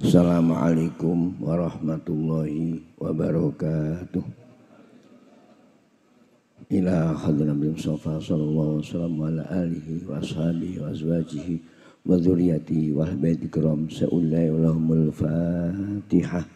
Assalamualaikum warahmatullahi wabarakatuh. Ila hadratin Nabi Mustafa sallallahu alaihi wasallam wa ala alihi wa ashabihi wa azwajihi wa dzurriyyatihi wa ahbaiti kiram sa'ulai lahumul Fatihah.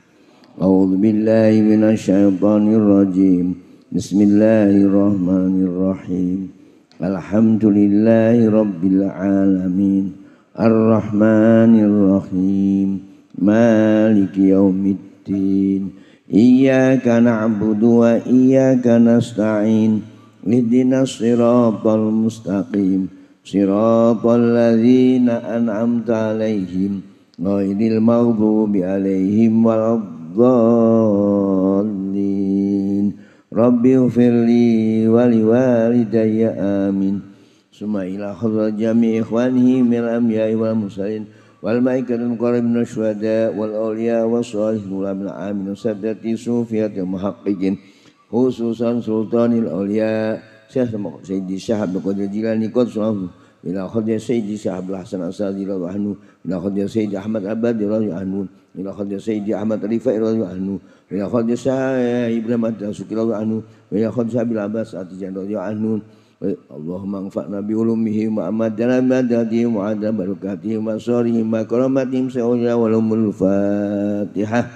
A'udzu billahi minasyaitonir rajim. Bismillahirrahmanirrahim. Alhamdulillahi rabbil alamin. Ar-Rahmanir-Rahim. Maliki yaumiddin. Iyyaka na'budu wa iyyaka nasta'in. Ihdinas siratal mustaqim. Siratal ladzina an'amta 'alaihim ghairil maghdubi 'alaihim waladdallin. Rabbighfirli wa liwalidayya amin. Summa ila hadrat jami' ikhwanihi min al-anbiya'i wal mursalin wal malaikatil muqarrabin wasyuhada wal awliya wassalihin wal amin sadati sufiyati muhaqqiqin khususan sultanil awliya Syekh Sayyidi Syahab Qadir Jilani qadsallahu ila hadrat Sayyidi Syahab Hasan Asadi radhiyallahu anhu ila hadrat Sayyidi Ahmad Abadi radhiyallahu anhu ila hadrat Sayyidi Ahmad Rifai radhiyallahu anhu ila hadrat Syekh Ibrahim Ad-Dasuki radhiyallahu anhu ila hadrat Syekh Abbas Atijan radhiyallahu anhu. Allahumma anfa'na bi ulumihim wa amadna madadihim wa adna barakatihim wa sarihim wa karamatihim sa'ula walumul Fatihah.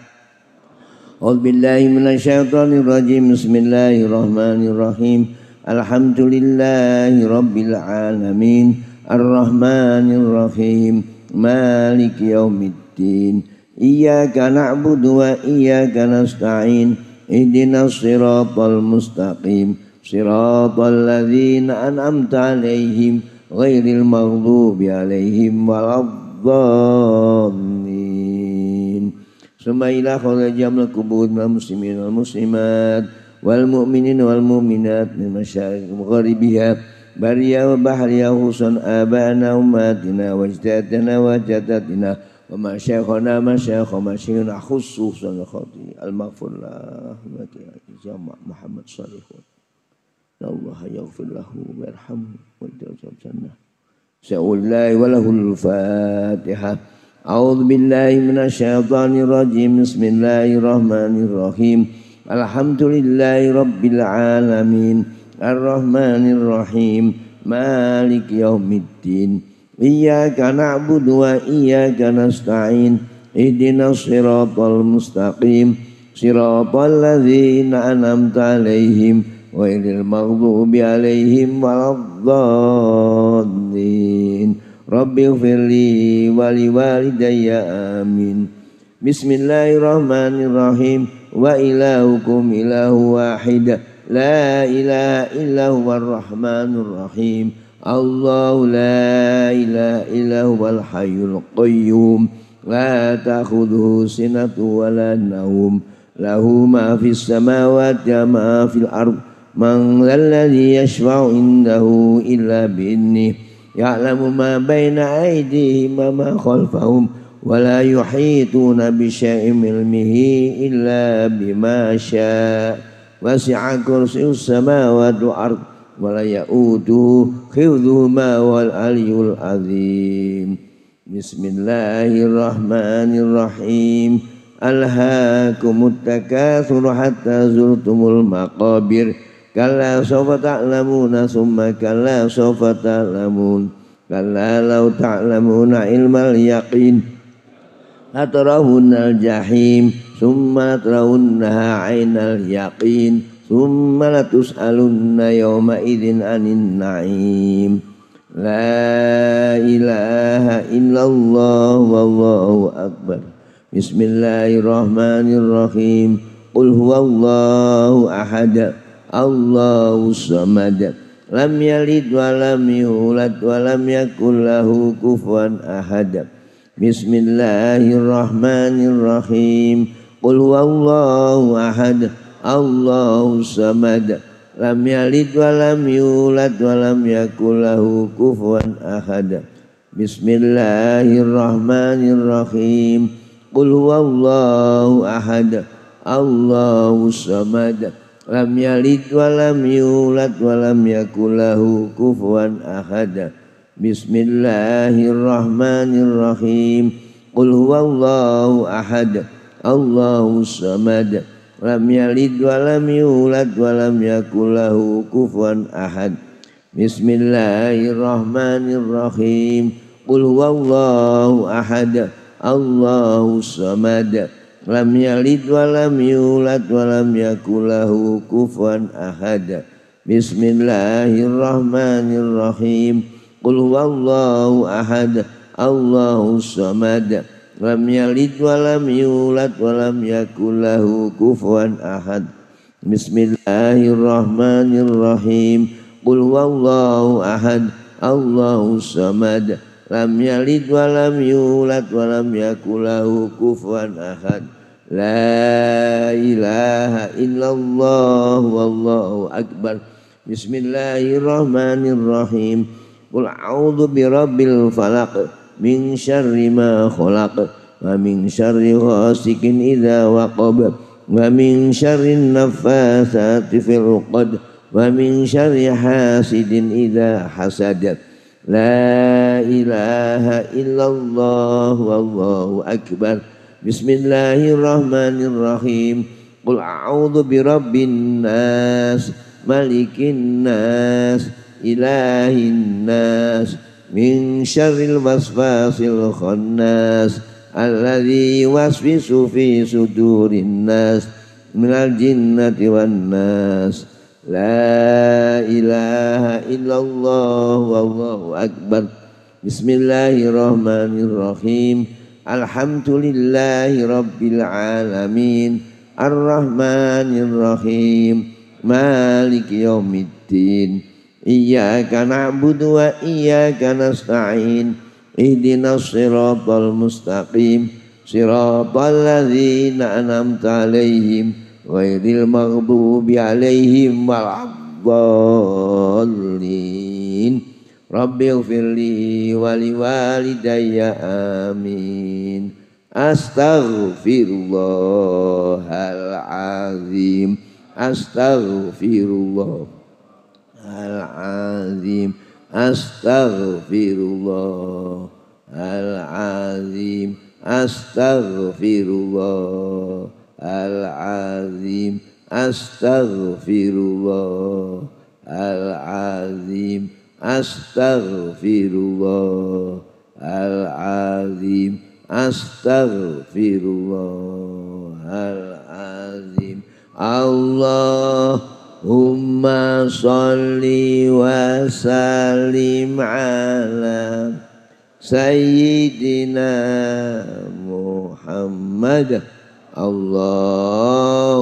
A'udzu billahi minasyaitonir rajim. Bismillahirrahmanirrahim. Alhamdulillahi rabbil alamin. Ar-Rahmanir-Rahim. Maliki yaumiddin. Iyyaka na'budu wa iyyaka nasta'in. Ihdinas siratal mustaqim. Siratal ladzina an'amta 'alaihim ghairil maghdubi 'alaihim waladdallin. Summa ila kharajam al-qubur minal muslimin wal muslimat wal mu'minin wal mu'minat min masyariq magharibiha bariya wa bahriya husan abana ummatina wa ajdadana wa jaddatina wa masyayikhana masyayikhina khususan khati al-maghfirlah wa jama' Muhammad salihun. Allah yaghfir lahu warhamhu wa yaj'al jannah. Sa'ullahi wa lahul Fatihah. A'udzu billahi minasyaitonir rajim. Bismillahirrahmanirrahim. Alhamdulillahi rabbil alamin. Ar-Rahmanir-Rahim. Maliki yaumiddin. Iyyaka na'budu wa iyyaka nasta'in. Ihdinas siratal mustaqim. Siratal ladzina an'amta 'alaihim ghairil maghdubi 'alaihim waladdallin. Rabbighfirli wa liwalidayya amin. Bismillahirrahmanirrahim. Wa ilahukum ilahu wahid. La ilaha illa huwar rahmanur rahim. Allahu la ilaha illa huwal hayyul qayyum. La ta'khudhuhu sinatun wa la nawm. Lahu ma fis samawati wa ma fil ardh. Man dzalladzi yashfa'u indahu illa bi'idhnihi ya'lamu ma baina aydihim wa ma khalfahum wa la yuhituna bi syai'in min ilmihi illa bima syaa' wasi'a kursiyyus samawati wal ardh wa la ya'uduhu hifdhuhuma wal 'aliyyul 'azim. Bismillahirrahmanirrahim. Alhaakumut takatsur hatta zurtumul maqabir. Kalla sawfa ta'lamuna summa kalla sawfa ta'lamun. Kalla law ta'lamuna ilmal yaqin latarawunnal jahim summa latarawunnaha 'ainal yaqin summa latus'alunna yawma idzin 'anin na'im. La ilaha illallah wallahu akbar. Bismillahirrahmanirrahim. Qul huwallahu ahad. Allahus samad. Lam yalid wa lam yulad wa lam yakul lahu kufuwan ahad. Bismillahirrahmanirrahim. Qul huwallahu ahad. Allahus samad. Lam yalid wa lam yulad wa lam yakul lahu kufuwan ahad. Bismillahirrahmanirrahim. Qul huwallahu ahad. Allahus samad. Lam yalid wa lam yulad wa lam yakul lahu kufuwan ahad. Bismillahirrahmanirrahim. Qul huwallahu ahad Allahus samad lam yalid wa lam yulad wa lam yakul lahu kufuwan ahad. Bismillahirrahmanirrahim. Qul huwallahu ahad Allahus samad lam yalid wa lam yulad wa lam yakul lahu kufuwan ahad. Bismillahirrahmanirrahim. Qul huwallahu ahad Allahus samad lam yalid wa lam yulad wa lam yakul lahu kufuwan ahad. Bismillahirrahmanirrahim. Qul huwallahu ahad Allahus samad lam yalid wa lam yulad wa lam yakul lahu kufuwan ahad. La ilaha illallah wallahu akbar. Bismillahirrahmanirrahim. Qul a'udzu birabbil falaq min syarri ma khalaq wa min syarri ghasikin idza waqab wa min syarri naffatsati fil 'uqad wa min syarri hasidin idza hasad. La ilaha illallah wallahu akbar. Bismillahirrahmanirrahim. Qul a'udzu birabbin nas malikin nas ilahin nas min syarril waswasil khannas alladzi yuwaswisu fi sudurin nas minal jinnati wan nas. La ilaha illallah wallahu akbar. Bismillahirrahmanirrahim. Alhamdulillahi rabbil alamin arrahmanirrahim maliki yaumiddin. Iyyaka na'budu wa iyyaka nasta'in ihdinas siratal mustaqim siratal ladzina an'amta 'alaihim ghairil maghdubi 'alaihim waladdallin. Rabbighfirli wa liwalidayya amin. Astaghfirullahal azim. Astaghfirullah al-azim. Astaghfirullah al-azim. Astaghfirullah al-azim. Astaghfirullah al-azim. Astaghfirullah al-azim. Astaghfirullah al-azim. Allahumma sholli wa sallim ala Sayyidina Muhammad. Allahumma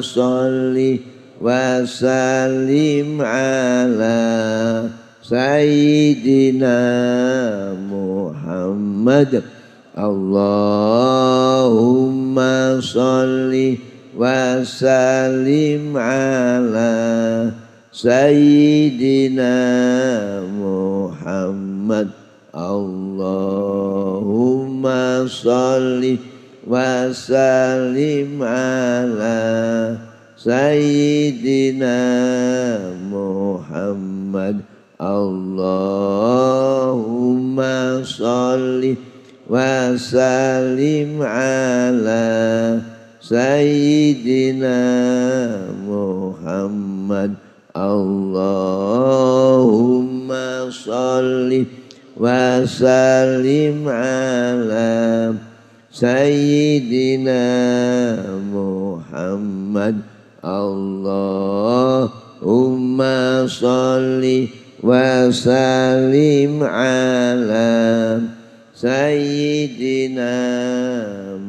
sholli wa sallim ala Sayyidina Muhammad. Allahumma sholli wa sallim ala Sayyidina Muhammad. Allahumma sholli wa sallim ala Sayyidina Muhammad. Allahumma sholli wa sallim ala Sayyidina Muhammad. Allahumma sholli wa sallim ala Sayyidina Muhammad. Allahumma sholli wa sallim ala Sayyidina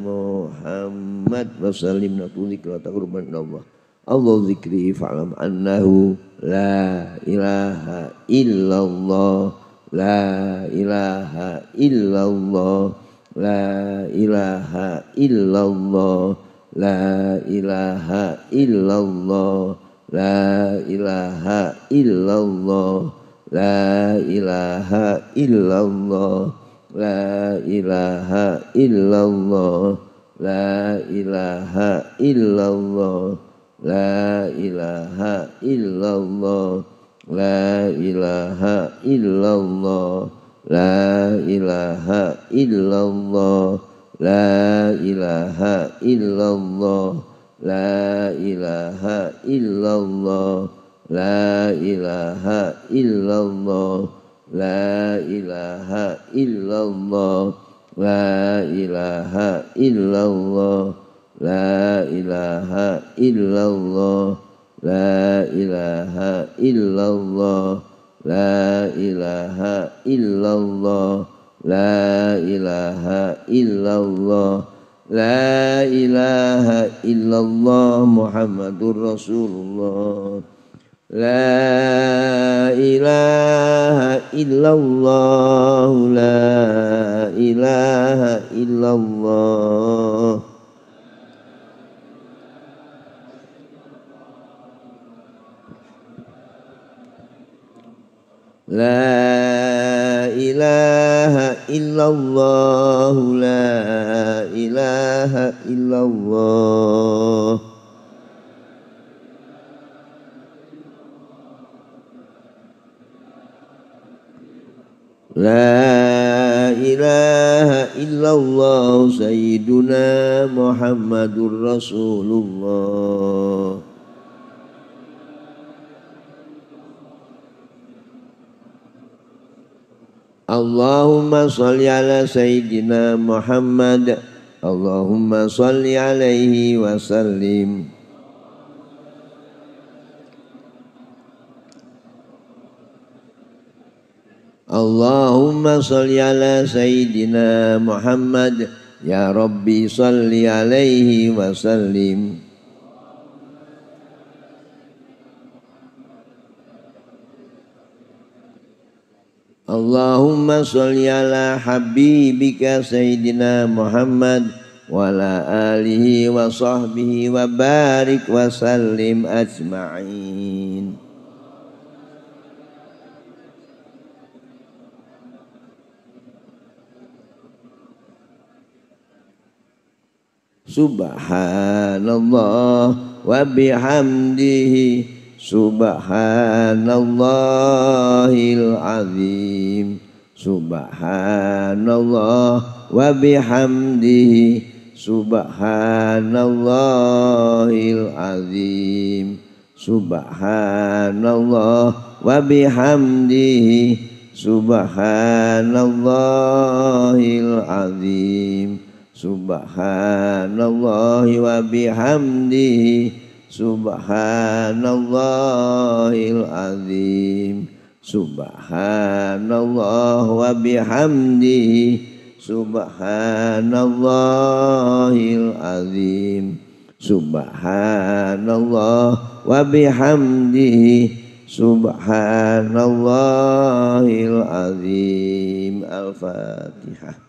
Muhammad. Wa sallim nakulika taqruban Allah. Allah zikri fa'lam annahu la ilaha illallah. La ilaha illallah. La ilaha illallah. La ilaha illallah. La ilaha illallah. La ilaha illallah. La ilaha illallah. La ilaha illallah. La ilaha illallah. La ilaha illallah. la ilaha illallah, la ilaha illallah, la ilaha illallah, la ilaha illallah, la ilaha illallah, la ilaha illallah, la ilaha illallah, la ilaha illallah, la ilaha illallah, la ilaha illallah, la ilaha illallah Muhammadur Rasulullah, la ilaha illallah, la ilaha illallah, la ilaha illallah, la ilaha illallah, la ilaha illallah Sayyiduna Muhammadur Rasulullah. Allahumma salli ala Sayyidina Muhammad, Allahumma salli alaihi wa sallim. Allahumma salli ala Sayyidina Muhammad, ya Rabbi salli alaihi wa sallim. Allahumma salli ala habibika Sayyidina Muhammad wa ala alihi wa sahbihi wa barik wa sallim ajma'in. Subhanallah wa bihamdihi, subhanallahil azim, subhanallah wa bihamdihi, subhanallahil azim, subhanallah wa bihamdihi, subhanallahil azim, subhanallah wa bihamdihi, subhanallahil azim, subhanallah wa bihamdihi, subhanallahil azim, subhanallah wa bihamdihi, subhanallahil azim. Al-Fatihah.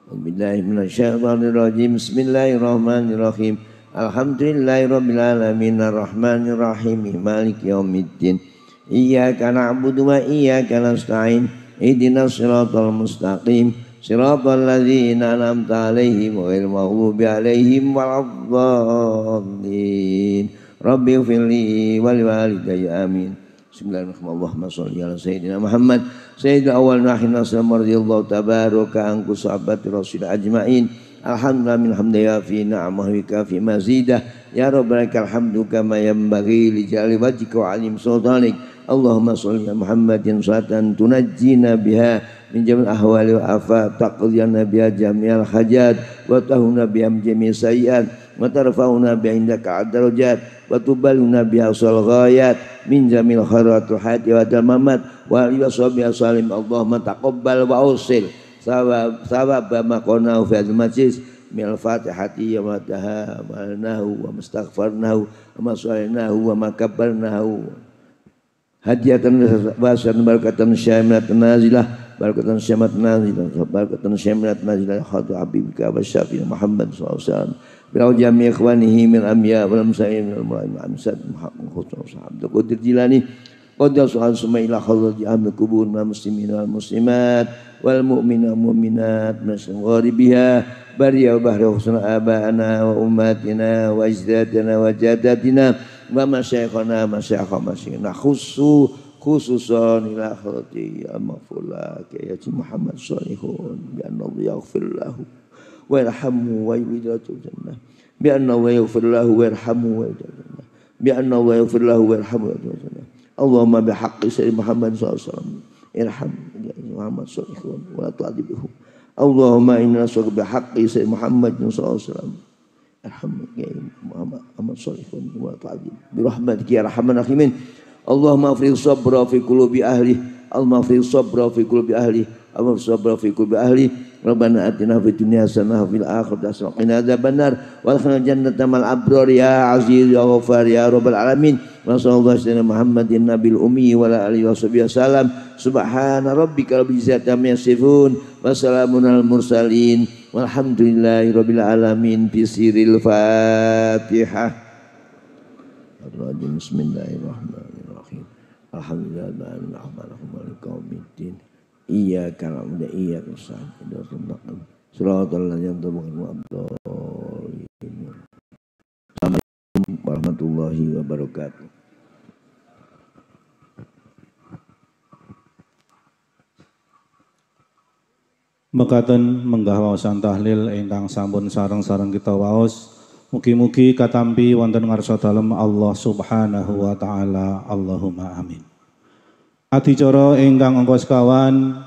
Billahi minasyaitonir rajim. Bismillahirrahmanirrahim. Alhamdulillahirabbil alamin arrahmanir rahim maliki yaumiddin. Iyyaka na'budu wa iyyaka nasta'in. Ihdinas siratal mustaqim. Siratal ladzina an'amta 'alaihim ghairil maghdubi 'alaihim waladdallin. Rabbighfirli wa liwalidayya amin. Bismillahirrahmanirrahim. Allahumma shalli ala sayyidina Muhammad sayyidil awwal wa akhir sallallahu radhiyallahu tabaraka anku sahabati rasul ajmain. Alhamdulillah min hamdi ya fi na'amahu fi mazidah ya rabbaikal hamdu kama yanbaghi li jalali wajhika wa alim sultanik. Allahumma shalli ala Muhammadin salatan tunajjina biha min jamil ahwali wa afat, taqdiyana biha jami'al hajat wa tahuna biha jami'is sayyi'at wa tarfa'una biha indaka ad-darajat wa tubaluna biha sal ghayat min jamil khairatul hayati wa mamat wa alihi washabihi salim. Allahumma taqabbal wa usil sawab ma qana fi al-majlis min al-fatihati wa mataha wa nahu wa mustaghfarnahu wa masalnahu wa makabbarnahu hadiyatan wasan barakatan syamilat nazilah, barakatan syamilat nazilah, barakatan syamilat nazilah khatu habibika wa syafi'i Muhammad sallallahu alaihi wasallam bila jami' ikhwanihi min amya wal musaimin wal mu'min amsad Muhammad sallallahu alaihi wasallam jilani qadda su'al sumaila khadji ahmad kubur muslimin wal muslimat wal mu'mina mu'minat masang gharibiha bariya bahri husna abana wa ummatina wa ajdadina wa jaddatina wa masyayikhana masyayikhana khussu khususan ila akhirati ya maghfurlah ya Muhammad Shalihun bi anna Allah yaghfir lahu wa yarhamhu wa yudkhilahu jannah bi anna Allah yaghfir lahu wa yarhamhu wa yudkhilahu jannah bi anna Allah yaghfir lahu wa yarhamhu wa yudkhilahu jannah Allahumma bihaqqi sayyidina Muhammad sallallahu alaihi wasallam irham ya Muhammad Shalihun wa la tu'adzibhu Allahumma inna nas'aluka bihaqqi sayyidina Muhammad sallallahu alaihi wasallam irham ya Muhammad Shalihun wa la tu'adzibhu bi rahmatika ya arhamar rahimin Allahumma afriq sabra fi qulubi ahli Allahumma afriq sabra fi qulubi ahli Allahumma afriq sabra fi qulubi ahli Rabbana atina fid dunya hasanah wa fil akhirati hasanah wa qina adzabannar wa adkhilna jannata ma'al abrar ya aziz ya ghafar ya rabbal alamin wa sallallahu alaihi Muhammadin nabil ummi wa ala alihi washabihi wasallam subhana rabbika rabbil izzati amma yasifun wa salamun alal mursalin walhamdulillahi rabbil alamin bi sirril fatihah Bismillahirrahmanirrahim. Alhamdulillahirabbil alamin maliki yaumiddin. Iyyaka na'budu wa iyyaka nasta'in. Shiratal ladzina an'amta 'alaihim. Assalamualaikum warahmatullahi wabarakatuh. Mekaten menggah waosan tahlil ingkang sampun sareng-sareng kita waos. Mugi-mugi katampi wonten ngarsa dalem Allah Subhanahu wa taala. Allahumma amin. Adicara ingkang angka sekawan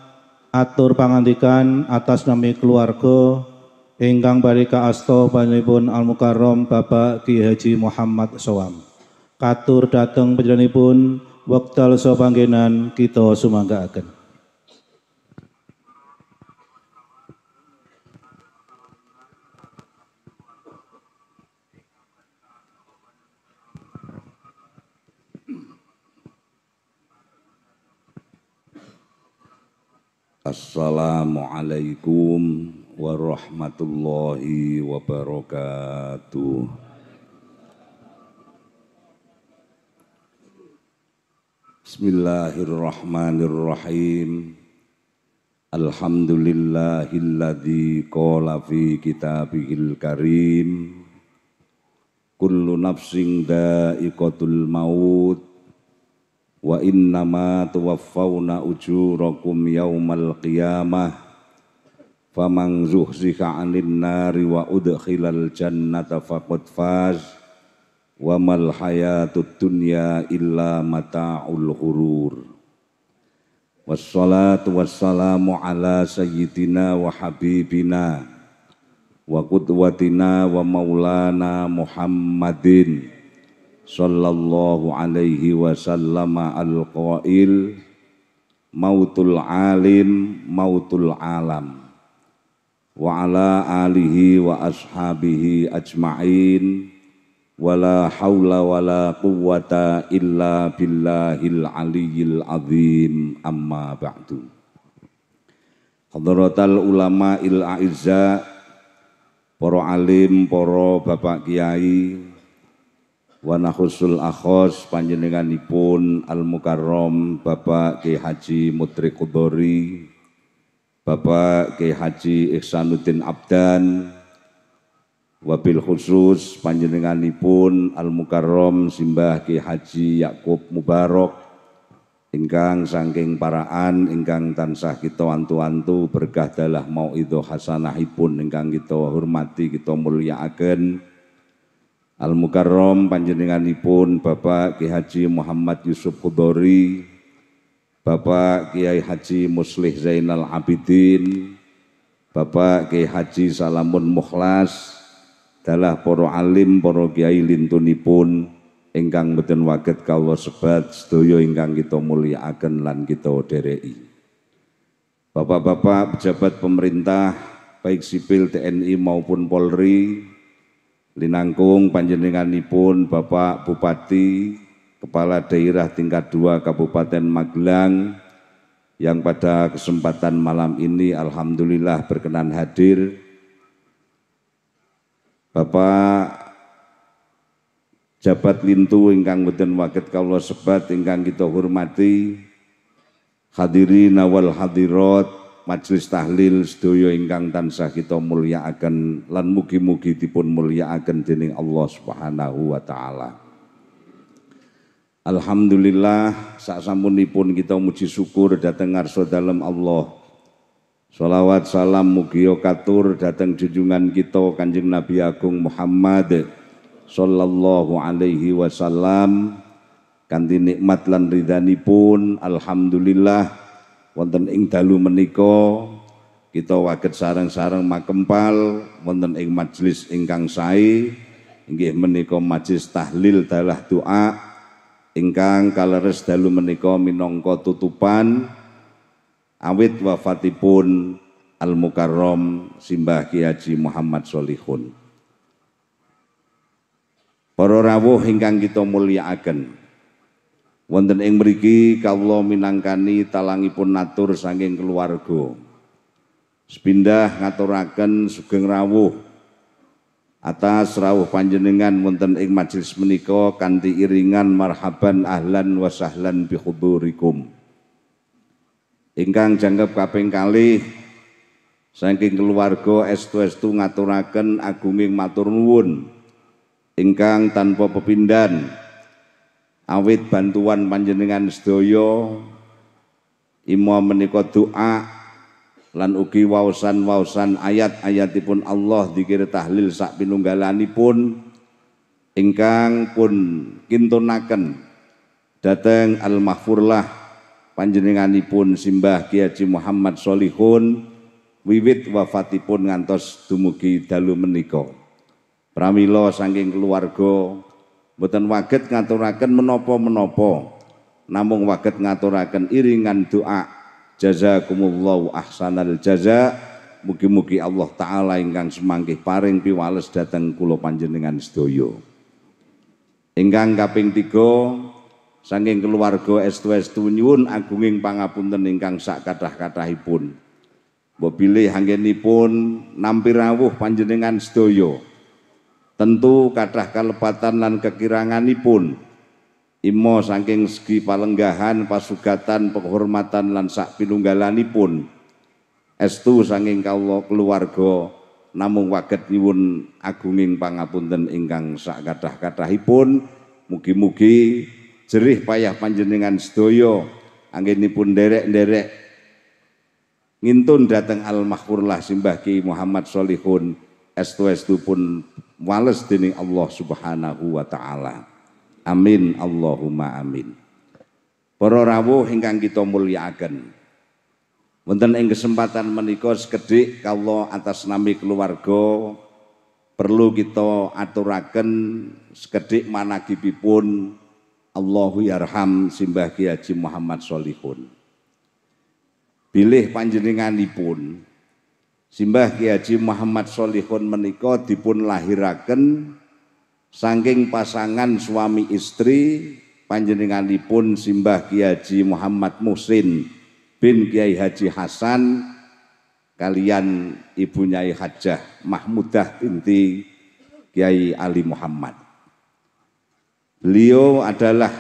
atur pangandikan atas nami keluarga ingkang barika asta panjenenganipun Al Mukarrom Bapak Ki Haji Muhammad Showam. Katur dhateng panjenenganipun wekdal saha panggenan kita sumanggaaken. Assalamualaikum warahmatullahi wabarakatuh. Bismillahirrahmanirrahim. Alhamdulillahilladzi qala fi kitabihil karim kullu nafsin dha'iqatul maut wa innama tuwaffawna ujurakum yaumal qiyamah faman zuhziha 'anil nari wa udkhilal jannata faqad faz wa mal hayatud dunya illa mata'ul ghurur. Wassalatu wassalamu ala sayyidina wa habibina wa qudwatina wa maulana Muhammadin sallallahu alaihi wasallam al-qail mautul alim mautul alam wa ala alihi wa ashabihi ajma'in wala haula wala quwwata illa billahil aliyyil azim amma ba'du. Hadratal ulama il a'izza, para alim, para bapak kiai wa nakhusul akhos panjenenganipun Al Mukarrom Bapak Kiai Haji Mutri Qudori, Bapak Kiai Haji Ihsanuddin Abdan, wabil khusus panjenenganipun Al Mukarrom Simbah Kiai Haji Yakub Mubarak ingkang saking paraan ingkang tansah kita wantu-wantu berkah dalah mauidhah hasanahipun ingkang kita hormati kita mulyakaken. Al Mukarrom panjenenganipun Bapak Kiai Haji Muhammad Yusuf Qudori, Bapak Kiai Haji Muslih Zainal Abidin, Bapak Kiai Haji Salamun Mukhlas, dalah para alim, para kiai lintunipun ingkang boten waget kawula sebat sedaya ingkang kita mulyakaken lan kita dereki. Bapak-bapak pejabat pemerintah baik sipil TNI maupun Polri, linangkung panjenenganipun Bapak Bupati, Kepala Daerah tingkat 2 Kabupaten Magelang yang pada kesempatan malam ini alhamdulillah berkenan hadir. Bapak jabat lintu ingkang boten waget kawula sebat ingkang kita hormati, hadirin wal hadirat majelis tahlil sedaya ingkang tansah kita mulyakaken lan mugi-mugi dipun mulyakaken dening Allah Subhanahu wa taala. Alhamdulillah saksampunipun kita muji syukur dhateng ngarsa dalem Allah. Sholawat salam mugi katur dhateng junjungan kita Kanjeng Nabi Agung Muhammad sallallahu alaihi wasallam. Kanthi nikmat lan ridhanipun alhamdulillah wonten ing dalu menika kita waget sareng-sareng makempal wonten ing majelis ingkang sae inggih menika majelis tahlil dalah doa ingkang kaleres dalu menika minangka tutupan awit wafatipun Al Mukarrom Simbah Ki Haji Muhammad Sholihun. Para rawuh ingkang kita mulyakaken, wonten ing mriki kawula minangkani talangipun natur saking keluarga. Sepindah ngaturaken sugeng rawuh atas rawuh panjenengan wonten ing majelis menika kanthi iringan marhaban ahlan wa sahlan bi hudurikum. Ingkang jangkep kaping kalih saking keluarga estu-estu ngaturaken agunging matur nuwun ingkang tanpa pepindhan awit bantuan panjenengan sedaya imo menika doa lan ugi waosan-waosan ayat-ayatipun Allah zikir tahlil sak pinunggalanipun ingkang pun kintunaken dhateng al-mahfurlah panjenenganipun Simbah Ki Haji Muhammad Sholihun wiwit wafatipun ngantos dumugi dalu menika. Pramila saking keluarga boten waget ngaturaken menapa-menapa namung waget ngaturaken iringan doa jazakumullahu ahsanal jaza. Mugi-mugi Allah taala ingkang semangkih paring piwales dhateng kula panjenengan sedaya. Ingkang kaping 3 saking keluarga estu-estu nyuwun agunging pangapunten ingkang sak kathah-kathahipun. Mbok bilih anggenipun nampi rawuh panjenengan sedaya. Tentu kathah kalepatan lan kekiranganipun. Imo saking segi palenggahan, pasugatan, penghormatan lan sak pinunggalanipun estu saking kawula keluarga namung waget nyuwun agunging pangapunten ingkang sak kathah-kathahipun. Mugi-mugi jerih payah panjenengan sedaya anggenipun nderek-nderek ngintun dhateng al-mahfurlah Simbah Ki Muhammad Sholihun estu-estu pun wales dening Allah Subhanahu wa taala. Amin Allahumma amin. Para rawuh ingkang kita mulyakaken, wonten ing kesempatan menika sekedhik kawula atas nami keluarga perlu kita aturaken sekedhik manaqibipun Allahu yarham Simbah Ki Haji Muhammad Sholihun. Bilih panjenenganipun Simbah Ki Haji Muhammad Sholihun menika dipun lahiraken saking pasangan suami istri panjenenganipun Simbah Ki Haji Muhammad Muhsin bin Kiai Haji Hasan kalian Ibu Nyai Hajah Mahmudah binti Kiai Ali Muhammad. Beliau adalah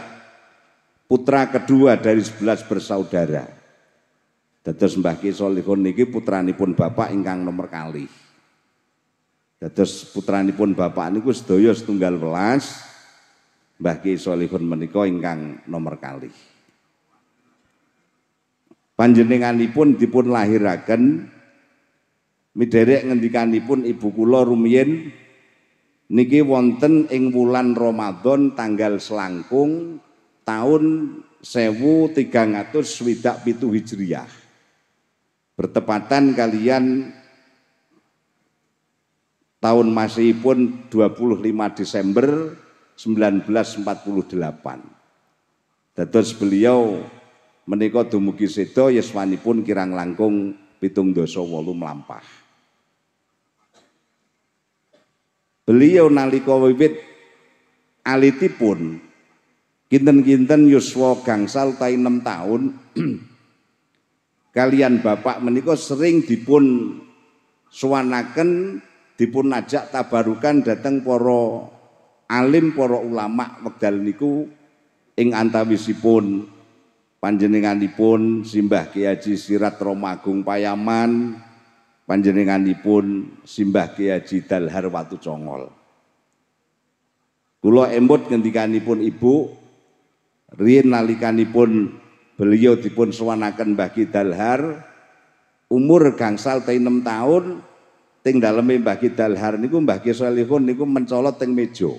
putra kedua dari 11 bersaudara. Dados Mbah Ki Sholihun niki putranipun bapak ingkang nomor kalih. Dados putranipun bapak niku sedaya setunggal welas, Mbah Ki Sholihun menika ingkang nomor kalih. Panjenenganipun dipun lahiraken miderek ngendikanipun ibu kula rumiyin niki wonten ing wulan Ramadan tanggal selangkung tahun 1327 Hijriah. Bertepatan kalian tahun Masihipun 25 Desember 1948. Dados beliau menika dumugi seda yuswanipun kirang langkung 78 mlampah. Beliau nalika wiwit alitipun kinten-kinten yuswa gangsal ta 6 tahun kalian bapak menika sering dipun suwanaken dipun ajak tabarukan dateng para alim para ulama wekdal niku ing antawisipun panjenenganipun Simbah Ki Haji Sirat Romagung Payaman, panjenenganipun Simbah Ki Haji Dalhar Watu Congol. Kula embut ngendikanipun Ibu Riyen nalikanipun beliau dipun sowanaken Mbah Ki Dalhar umur gangsal 6 tahun ting daleme Mbah Ki Dalhar niku Mbah Ki Solihun niku mencolot teng meja.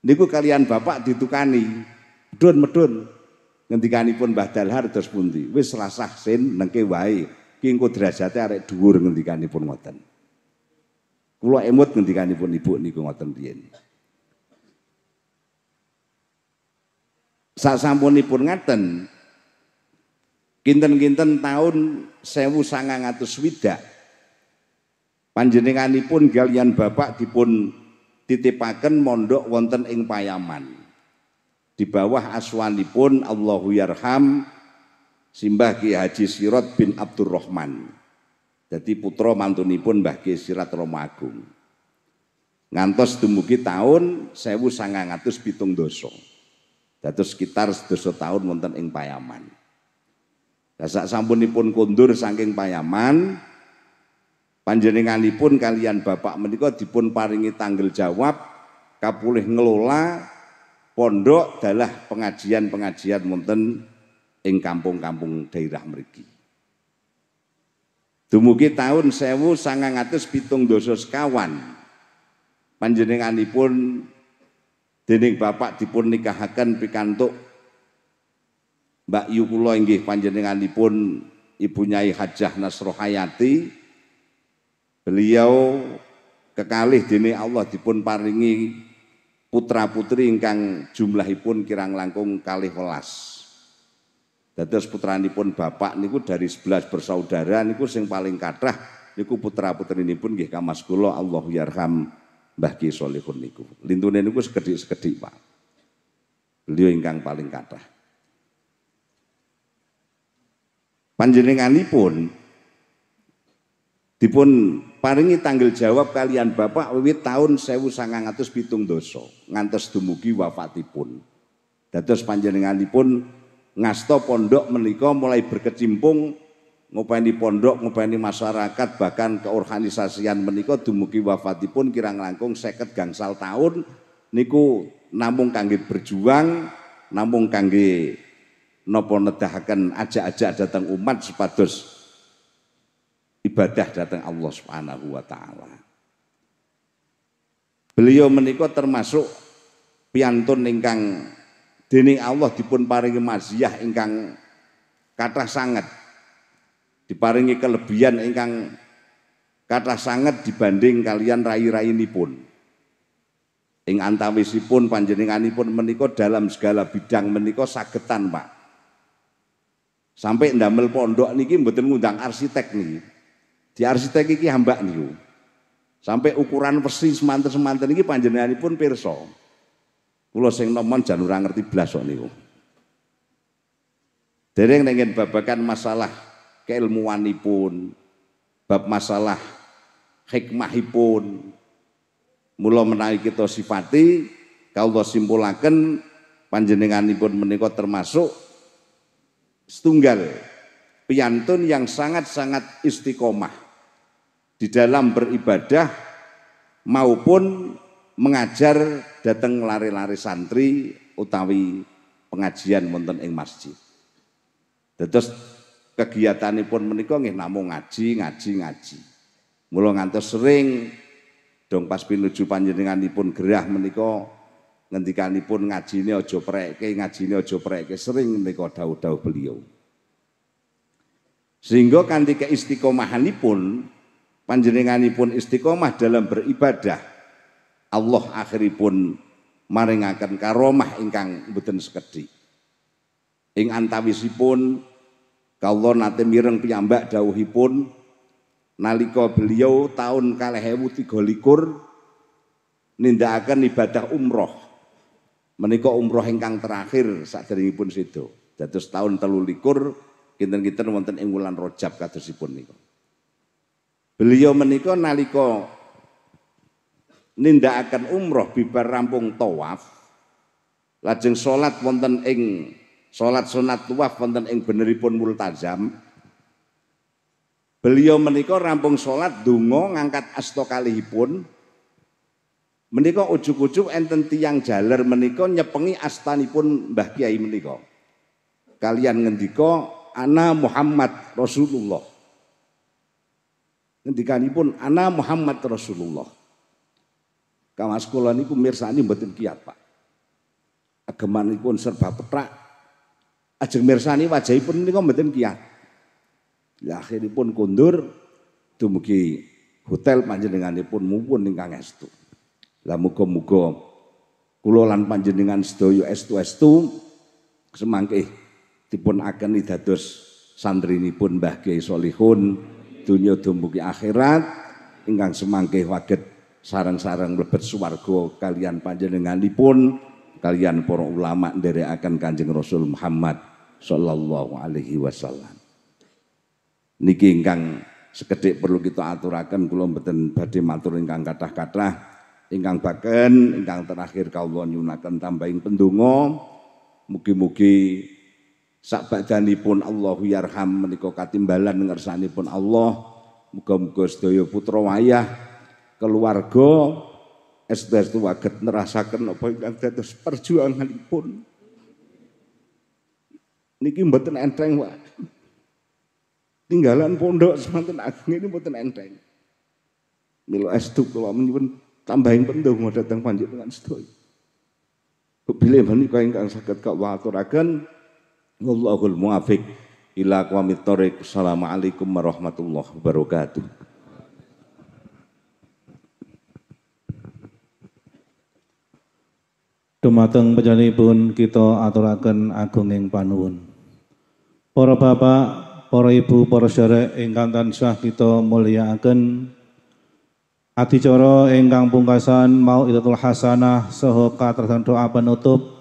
Niku kalian bapak ditukani, medun ngendikanipun Mbah Dalhar terus pundi? Wis rasah sin nengke wae. Ki engko derajate arek dhuwur ngendikanipun ngoten. Kula emut ngendikanipun ibu niku ngoten riyen. Sasampunipun ngaten kinten-kinten taun 1960 panjenenganipun kaliyan bapak dipun titipaken mondok wonten ing Payaman. Di bawah aswanipun Allahu yarham Simbah Ki Haji Sirot bin Abdurrahman. Jadi putra mantunipun Mbah Ki Sirat Romagung. Ngantos dumugi taun 1917. Dados sekitar 2 tahun wonten ing Payaman. Lah sak sampunipun kondur saking Payaman, panjenenganipun kalian bapak menika dipun paringi tanggung jawab kapulih ngelola pondok dalah pengajian-pengajian wonten ing kampung-kampung daerah mriki. Dumugi taun 1917 sekawan panjenenganipun dening bapak dipun nikahaken pikantuk Mbak Yu kula inggih panjenenganipun Ibu Nyai Hajah Nasroh Hayati. Beliau kekalih dening Allah dipun paringi putra-putri ingkang jumlahipun kirang langkung 12. Dados putranipun bapak niku dari 11 bersaudara niku sing paling kathah niku putra-putrinipun nggih kamas kula Allahu yarham Mbah Ki Solihun niku. Lintune niku sekedhik-sekedhik, Pak. Beliau ingkang paling kathah. Panjenenganipun dipun paringi tanggung jawab kalian bapak wiwit taun 1917 ngantos dumugi wafatipun. Dados panjenenganipun ngasta pondok menika mulai berkecimpung ngopeni pondok, ngopeni masyarakat, bahkan keorganisasian menika dumugi wafatipun kirang langkung 50 gangsal tahun niku namung kangge berjuang, namung kangge napa nedahaken ajak-ajak datang umat supados ibadah datang Allah Subhanahu wa taala. Beliau menika termasuk piantun ingkang dening Allah dipun paringi maziyah ingkang kathah sanget. Diparingi kelebihan ingkang kathah sanget dibanding kalian rai-rainipun. Ing antawisipun panjenenganipun menika dalam segala bidang menika sagetan, Pak. Sampai ndamel pondok niki mboten ngundang arsitek niki. Di arsitek iki hambak niku. Sampai ukuran persis semanten-semanten niki panjenenganipun pirsa. Kula sing nomon jan ora ngerti blas kok niku. Dereng nengen babakan masalah keilmuanipun, bab masalah hikmahipun, mula menawi kita sifati kawula simpulaken panjenenganipun menika termasuk setunggal piantun yang sangat-sangat istiqomah di dalam beribadah maupun mengajar dateng lari-lari santri utawi pengajian wonten ing masjid. Dados kegiatanipun menika nggih namung ngaji. Mula ngantos sering dong pas pinuju panjenenganipun gerah menika ngendikanipun ngajine aja prekke, sering menika dawuh-dawuh beliau. Sehingga kanthi keistiqomahanipun panjenenganipun istiqomah dalam beribadah, Allah akhiripun maringaken karomah ingkang mboten sekedhik. Ing antawisipun kawula nate mireng piyambak dawuhipun nalika beliau tahun 2023 nindakaken ibadah umroh. Menika umroh ingkang terakhir saderengipun sedo. Dados tahun 23 kinten-kinten wonten ing wulan Rajab kadosipun nika. Beliau menika nalika nindakaken umroh bibar rampung tawaf lajeng salat wonten ing salat sunat tawaf wonten ing beneripun multazam. Beliau menika rampung salat donga ngangkat asta kalihipun Menika ujug-ujug enten tiyang jaler menika nyepengi astanipun Mbah Kiai menika. Kalian ngendika ana Muhammad Rasulullah. Ngendikanipun ana Muhammad Rasulullah. Kawas kula niku mirsani mboten kiyat, Pak. Agemanipun serba pethak. Ajeng mirsani wajahipun menika mboten kiyat. Lah akhiripun kundur dumugi hotel panjenenganipun mumpun ingkang estu. Lah muga-muga kula lan panjenengan sedaya estu-estu semangke dipun akeni dados santrinipun Mbah Kiai Solihun dunya dumugi akhirat ingkang semangke waget sareng-sareng mlebet swarga kalian panjenenganipun kalian para ulama nderekaken Kanjeng Rasul Muhammad sallallahu alaihi wasallam. Niki ingkang sekedhik perlu kita aturaken, kula mboten badhe matur ingkang kathah-kathah. Ingkang baken, ingkang terakhir kawula nyunaken tambahing pendonga. Mugi-mugi sakbadanipun Allahu yarham menika katimbalan ngersanipun Allah. Muga-muga sedaya putra wayah keluarga estu waget nerasaken apa ingkang dados perjuanganipun. Niki mboten enteng, Pak. Tinggalan pondok semanten ageng ini mboten enteng. Mila estu kula nyuwun tambahin pendonga dhateng panjenengan sedaya. Bilih menika ingkang saged kawula aturaken. Wallahul muwaffiq ila aqwamit thoriq. Assalamualaikum warahmatullahi wabarakatuh. Dumateng panjenenganipun kita aturaken agunging panuwun. Para bapak, para ibu, para sedherek ingkang tansah kita mulyakaken. Adicara ingkang pungkasan Mau'izatul Hasanah saha katrasan doa penutup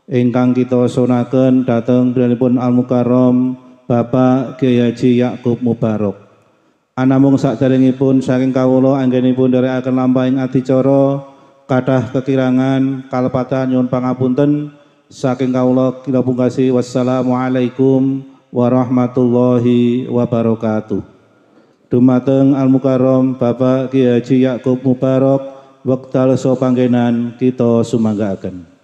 ingkang kita sunaken dhateng pun Al-Mukarram Bapak Kiai Haji Yakub Mubarok. Anamung sakderengipun saking kawula anggenipun nderekaken lampahing adicara kathah kekirangan kalepatan nyuwun pangapunten saking kawula kula pungkasi wassalamualaikum warahmatullahi wabarakatuh. Dumateng Al-Mukarram Bapak Kiai Haji Yakub Mubarok wekdal so panggenan kita sumanggaaken.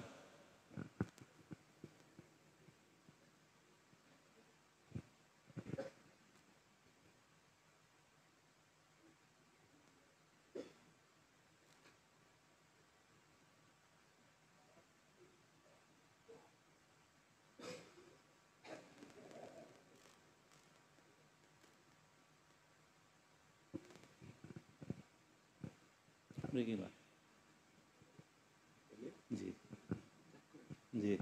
Mriki, Pak. Nggih. Nggih.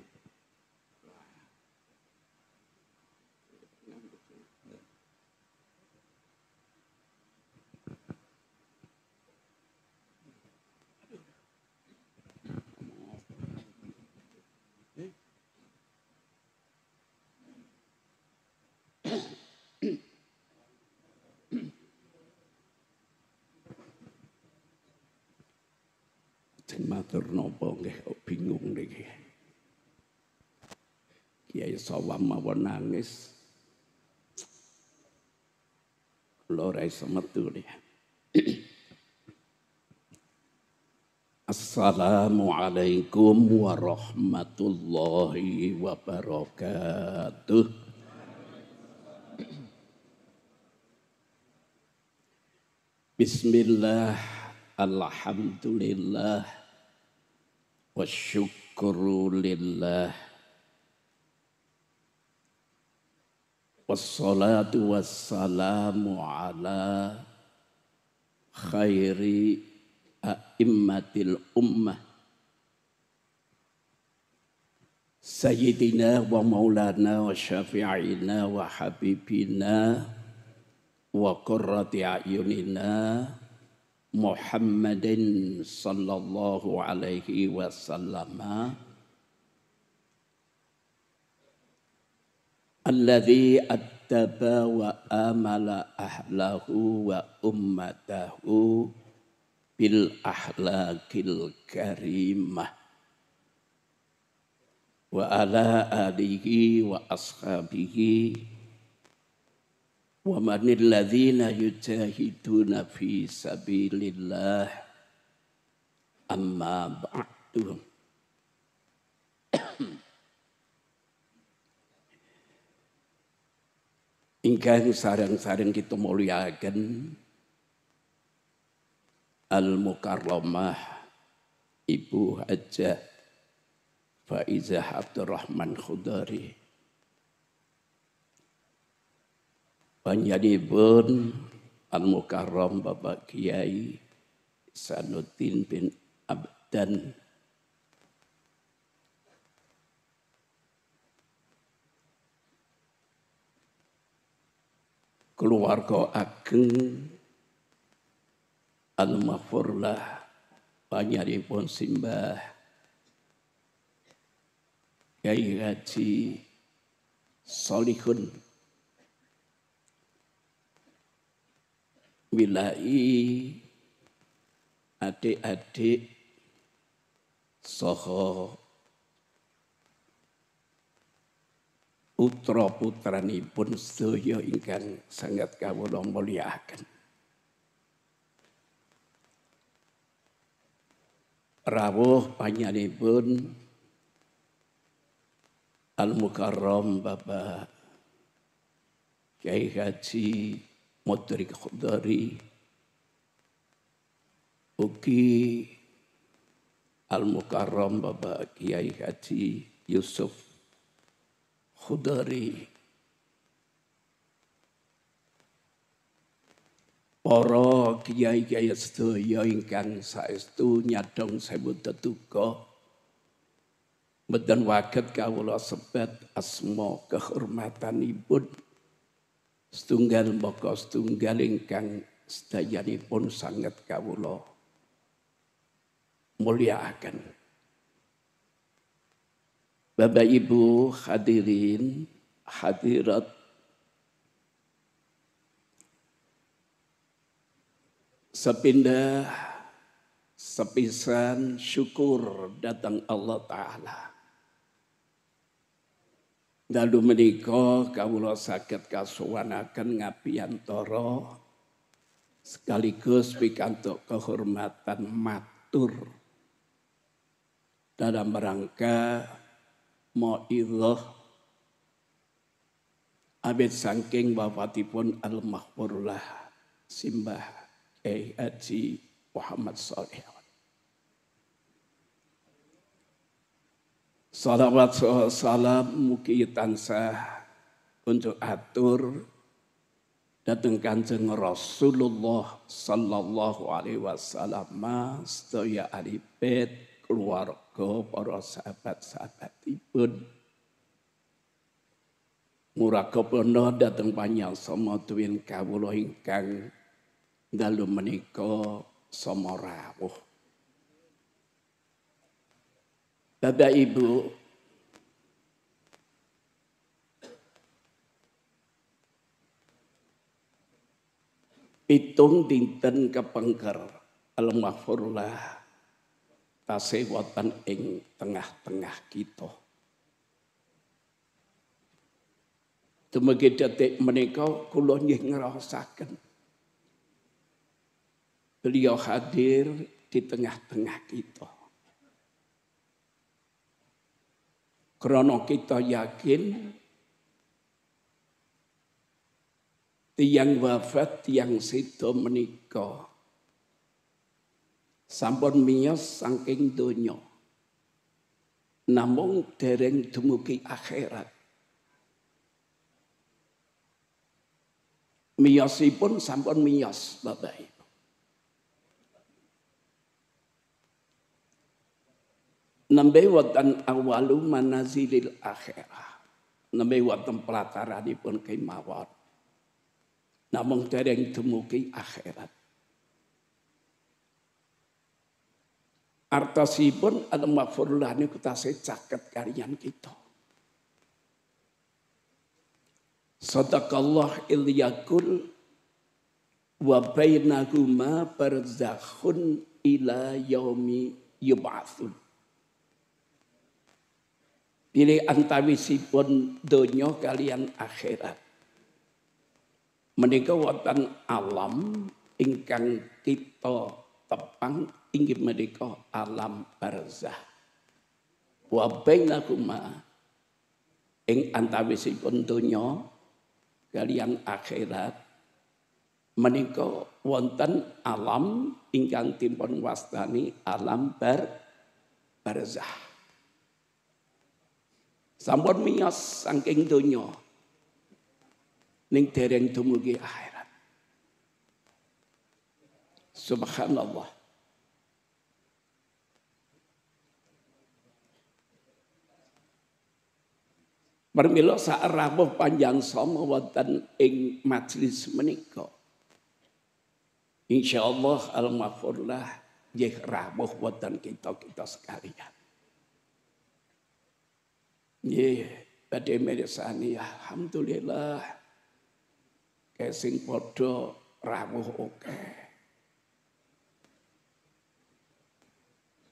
Matur napa nggih kok bingung niki. Kiai Sawam mawon nangis. Kula ora iso metu niki. Assalamualaikum warahmatullahi wabarakatuh. Bismillah, alhamdulillah. Wasyukru lillah. Wassalatu wassalamu ala khairi a'immatil ummah Sayyidina wa maulana wa syafi'ina wa habibina wa qurrati a'yunina Muhammadin sallallahu alaihi wasallam alladzi attaba wa amala ahlahu wa ummatahu bil ahlakil karimah wa ala alihi wa ashabihi wa manil ladzina yujahiduna fi sabilillah Amma ba'du. Ingkang sareng-sareng kita muliakan Al-Mukarramah Ibu Hajah Faizah Abdurrahman Khudari. Panjenenganipun Al-Mukarram Bapak Kiai Sanuddin bin Abdan keluarga ageng Al-Maghfurlah panjenenganipun simbah Kiai Haji Solihun Wilai adik-adik saha putra-putranipun sedaya ingkang sangat kawula mulyakaken. Rawuh panjenenganipun Al-Mukarram Bapak Kiai Haji Mudrik Khudari ugi Al-Mukarram Bapak Kiai Haji Yusuf Khudari, para kiai-kiai sedaya ingkang saestu nyadong sewu tetuga mboten waget kawula sebat asma kehormatanipun setunggal mbaka setunggal ingkang sedayanipun sanget kawula mulyakaken. Bapak Ibu hadirin hadirat sepindah sepisan syukur datang Allah Ta'ala. Dalu menika kawula saged kasuwanaken ngabiyantara sekaligus pikantuk kehormatan matur dalam rangka mau'izah abid saking wafatipun Al-Maghfurlah simbah Kiai Haji Muhammad Shalih. Salawat salam mugi tansah untuk atur dateng Kanjeng Rasulullah sallallahu alaihi wasallam sedaya alipet keluarga para sahabat-sahabatipun murakabana dateng panyangsama tuwin kawula ingkang dalu menika sama rawuh. Bapak Ibu pitung dinten kepengker Al-Maghfurlah tasih wonten ing tengah-tengah kita. Dumugi detik menika kula nggih ngraosaken beliau hadir di tengah-tengah kita. Krana kita yakin tiyang wafat tiyang seda menika sampun miyos saking donya namung dereng dumugi akhirat. Miyosipun sampun miyos Bapak Ibu. Nembe wonten awalu manazilil akhirah. Nembe wonten pelataranipun kemawon. Namung dereng dumugi akhirat. Artosipun Al-Maghfurlah niku tasih caket kaliyan kita. Sadaqallah ilyakul wa bainahuma barzakhun ila yaumi yub'atsun. Pilih antawisipun donya kalian akhirat. Menika wonten alam ingkang kita tepang inggih menika alam barzah. Wa bainahuma ing antawisipun donya kaliyan akhirat menika wonten alam ingkang dipun wastani alam barzah. Sampun miyos saking donya ning dereng dumugi akhirat. Subhanallah. Permila sak rawuh panjang sama wonten ing majelis menika. Insyaallah al-maghfurlah nggih rawuh wonten kita sekalian. Nggih, badhe mirsani alhamdulillah sing padha rawuh akeh.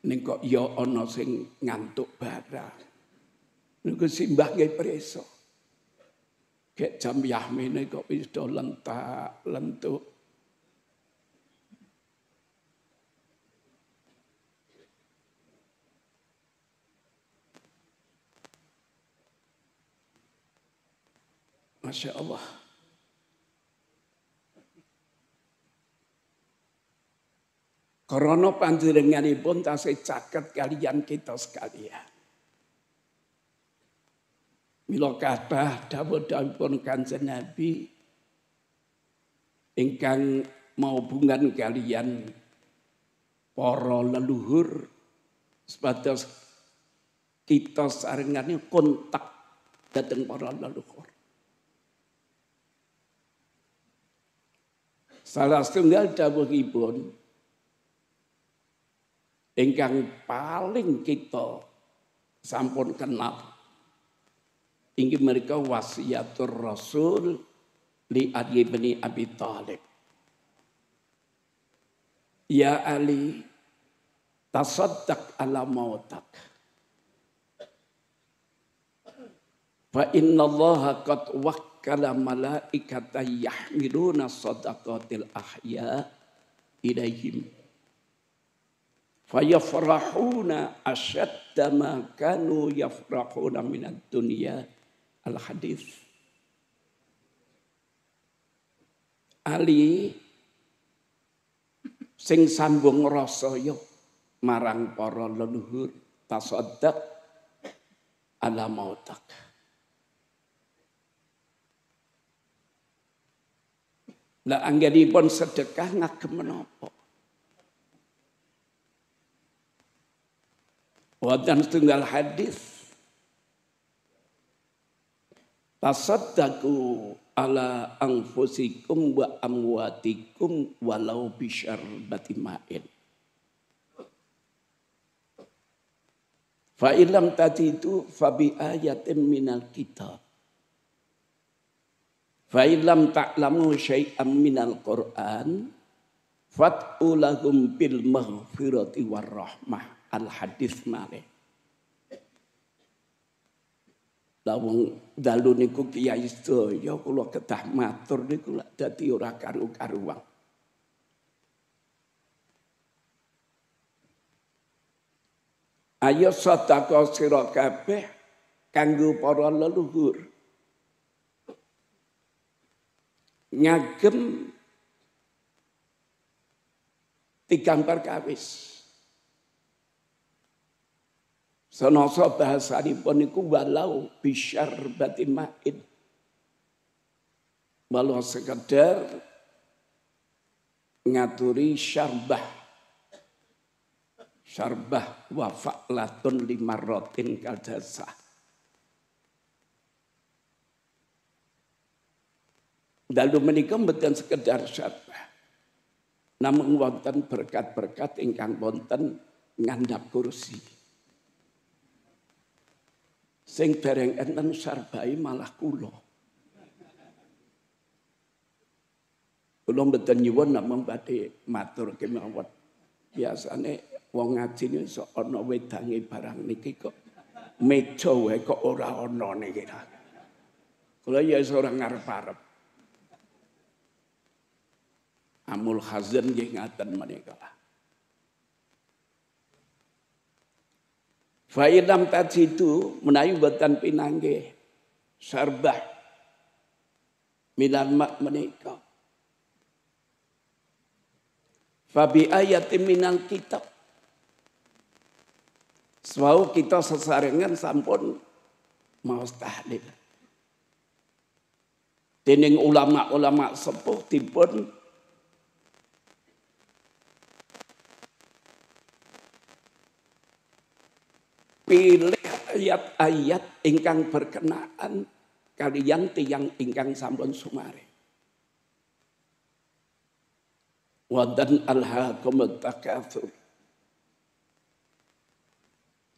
Ning kok ya ana sing ngantuk barang. Niku simbah nggih preso. Kek jam yahmene kok wis do lentuk. Masya Allah. Karena panjenenganipun tasih caket kalian kita sekalian. Mila kathah dawuh-dawuhipun Kanjeng Nabi ingkang mahubungan kalian para leluhur sepados kita sarengane kontak dhateng para leluhur. Salah setunggal dawuhipun ingkang paling kita sampun kenal inggih mereka wasiatur Rasul li Ali bin Abi Thalib. Ya Ali, tasaddaq ala mautak. Fa inna Allah qad wakkala malaikata yahmiluna sadaqatil ahya ilaihim. Fayafrahuna asyadda ma kanu yafrahuna minad dunya. Al-hadis. Ali sing sambung rasaya marang para leluhur tasaddaq ala mautak. Lah anggenipun sedekah ngagem menapa? Wonten setunggal hadis tasaddaqu ala anfusikum wa amwatikum walau bisyarbati ma'in. Fa illam tajidu fa bi ayatin minal kitab. Fa illam ta'lamu syai'an minal Qur'an fat'u lahum bil maghfirati war rahmah. Al hadis malih. Lawang dalu niku kiai sedaya kula kedah matur niku lak dadi ora karu-karuan. Ayo sedekah sira kabeh kanggo para leluhur. Ngagem tigang perkawis. Sanasa bahasanipun niku walau bisyarbati ma'in. Walau sekedar ngaturi syarbah. Syarbah wa fa'latun limarratin kadasa. Dalu menika mboten sekedar syarbah. Namung wonten berkat-berkat ingkang wonten ngandhap kursi. Sing dereng enten sarbai malah kula. Kula mboten nyuwun namung badhe matur kemawon. Biasane wong ngaji niku sok ana wedange barang niki kok meja wae kok ora ana niki. Kula ya iso ora ngarep-arep. Amul khazan nggih ngaten menika. Fa idam tajidu menawi boten pinanggih sarbah minal mak menika. Fa bi ayatin minal kitab. Sebab kita sesarengan sampun maos tahlil. Dening ulama-ulama sepuh dipun pilih ayat-ayat ingkang berkenaan kaliyan tiyang ingkang sampun sumare. Wadan alhaakumut takatsur.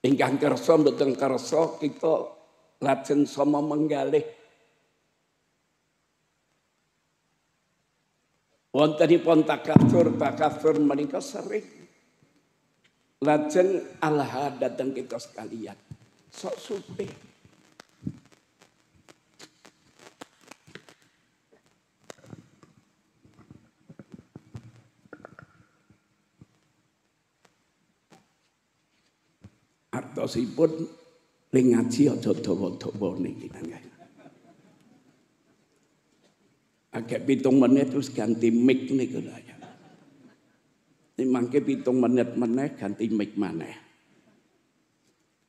Ingkang kersa mboten kersa kita lajeng sama menggalih wontenipun takatsur menika sering lajeng alha datang kita sekalian sok supih artosipun ning ngaji aja dawa-dawa niki nanging. Agak 7 menit terus ganti mic niku lho ya. Ini mangke 7 menit meneh ganti mic maneh.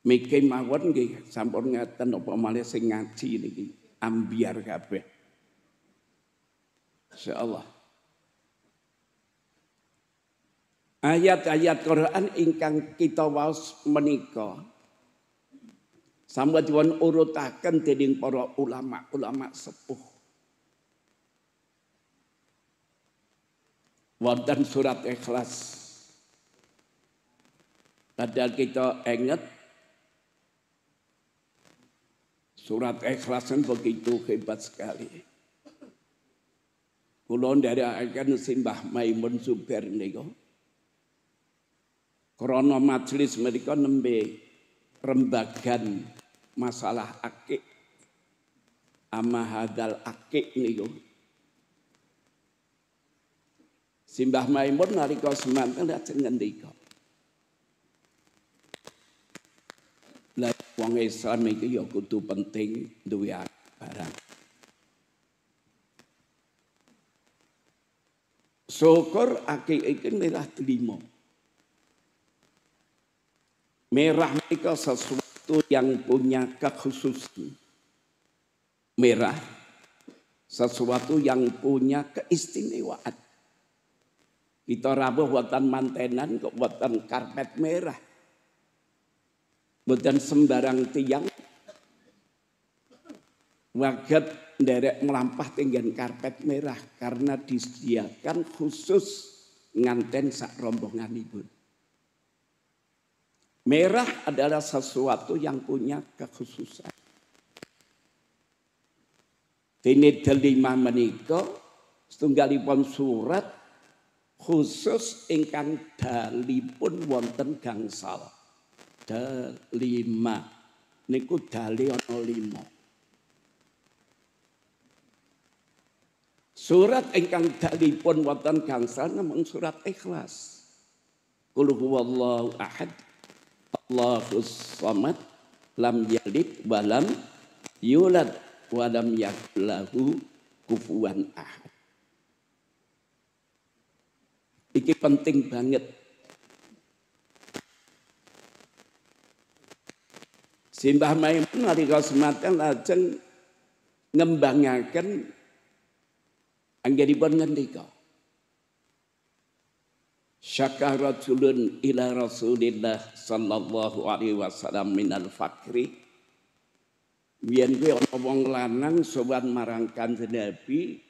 Mic mawon nggih sampun ngeten apa malih sing ngaji niki ambiar kabeh. Insyaallah. Ayat-ayat Quran ingkang kita waos menika sampun urutaken dening para ulama-ulama sepuh. Wonten surat Ikhlas. Padahal kita ingat surat Ikhlas kan begitu hebat sekali. Kula nderekaken Simbah Maimun Zubair niku. Krana majelis menika nembe rembagan masalah akik amahadal akik niku. Simbah Maimun nalika semanten lajeng ngendika. Lah wong Islam iki ya kudu penting duwe barang. Syukur akik iki merah delima. Merah menika sesuatu yang punya kekhususan. Merah sesuatu yang punya keistimewaan. Kita rawuh wonten mantenan kok wonten karpet merah. Mboten sembarang tiyang waget nderek melampah tinggen karpet merah karena disediakan khusus nganten sak rombonganipun. Merah adalah sesuatu yang punya kekhususan. Dene delima menika setunggalipun surat khusus ingkang dalipun wonten gangsal. Delima niku dali ana 5. Surat ingkang dalipun wonten gangsal namung surat Ikhlas. Qul huwallahu ahad. Allahus samad lam yalid wa lam yulad wa lam yakul lahu kufuwan ahad. Iki penting banget. Simbah Maimun nalika semanten lajeng ngembangaken anggenipun ngendika. Syakarajulun ila Rasulillah sallallahu alaihi wasallam minal fakri. Biyen kuwi ana wong lanang sowan marang Kanjeng Nabi.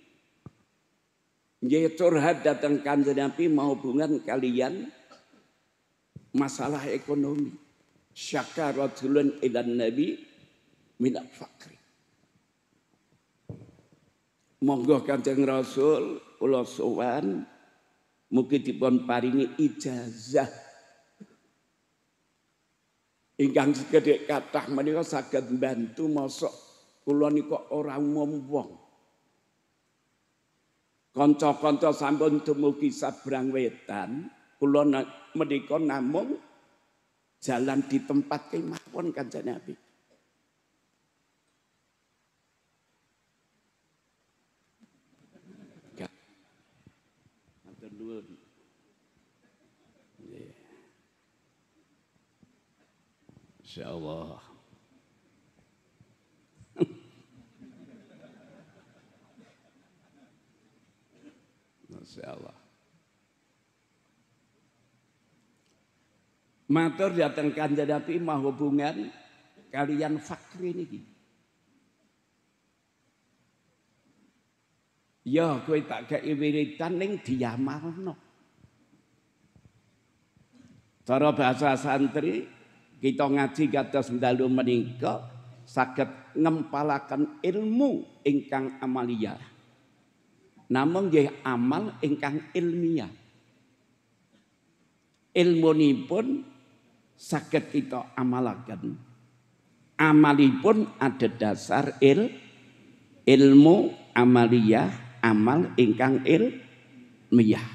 Nggih curhat dateng Kanjeng Nabi mau hubungan kalian masalah ekonomi. Syakarajulun ila Nabi minal fakri. Monggo Kanjeng Rasul kula sowan mugi dipun paringi ijazah ingkang segede kathah menika saged mbantu mosok kula nika ora umum wong. Kanca-kanca sampun dumugi sabrang wetan, kula menika namung jalan di tempat kemawon Kanjeng Nabi. Matur nuwun. Insyaallah. Masyaallah. Matur dateng Kanjeng Nabi mah hubungan kalian fakri niki. Ya kowe tak kei wiridan ning diamalno. Cara bahasa santri kita ngaji kados dalu menika saged ngempalaken ilmu ingkang amaliyah. Namung nggih amal ingkang ilmiah. Ilmunipun saged kita amalaken. Amalipun ada dasar ilmu amaliyah, amal ingkang ilmiah.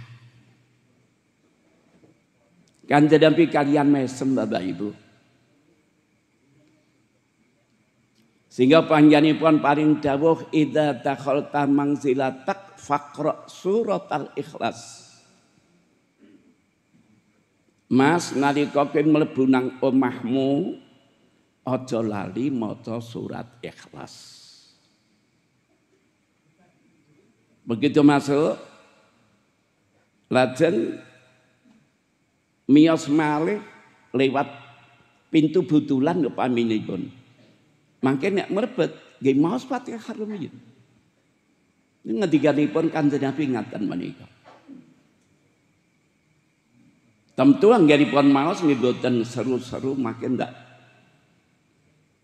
Kanjeng Nabi kalian mesem Bapak Ibu. Sehingga panjenenganipun paring dawuh idza dakhalta manzilatak faqra suratal ikhlas. Mas nalika kowe mlebu nang omahmu aja lali maca surat Ikhlas. Begitu masuk lajeng miyos malih lewat pintu butulan kepaminipun. Mangke nek mlebet nggih maos Fatihah rumiyin. Ngendikanipun Kanjeng Nabi ngaten menika. Tentu anggenipun maos nggih boten seru-seru makin ndak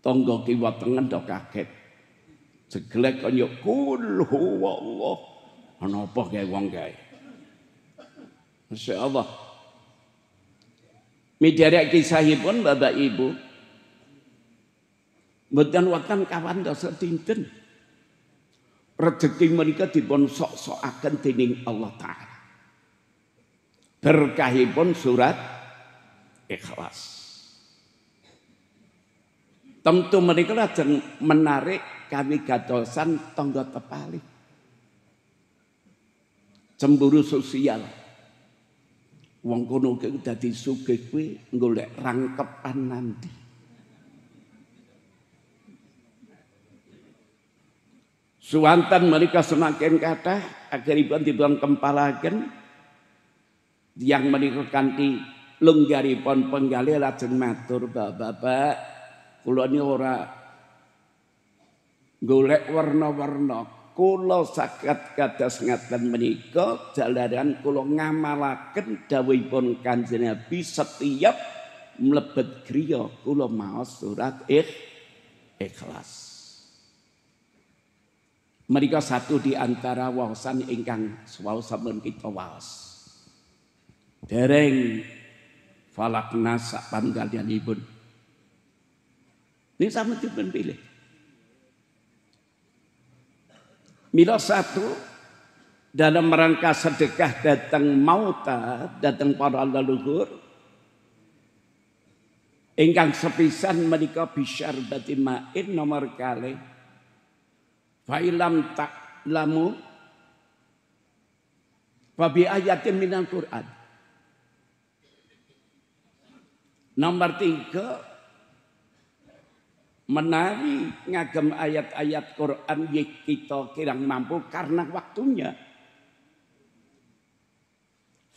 tangga kiwa tengen do kaget. Jeglek kaya kul huwallah. Ana apa gawe wong gawe. Masyaallah. Miderek kisahipun Bapak Ibu. Mboten wonten kawandasa dinten. Rezeki menika dipun sok-sokaken dening Allah Ta'ala. Berkahipun surat Ikhlas. Tentu menika lajeng menarik kawigadosan tangga tepali. Cemburu sosial. Wong kono kuwi dadi sugih kuwi golek rangkepan nanti. Suwanten menika semakin kathah akhiripun dipun kempalaken yang menika kanthi lunggaripun penggalih lajeng matur Bapak kula ni ora golek warna-warna kula saged kados ngaten menika jalaran kula ngamalaken dawuhipun Kanjeng Nabi setiap mlebet griya kula maos surat Ikhlas. Menika satu di antara waosan ingkang sampun kita waos. Dereng falak nas sak panggalyanipun. Ini sama dipun pilih. Mila satu dalam rangka sedekah datang mauta, datang para leluhur. Ingkang sepisan menika bisyarbati ma'in nomor kalih. Fa'ilam ta'lamu fa bi ayatin minal Qur'an. Nomor 3 menawi ngagem ayat-ayat Quran kita kirang mampu karena waktunya.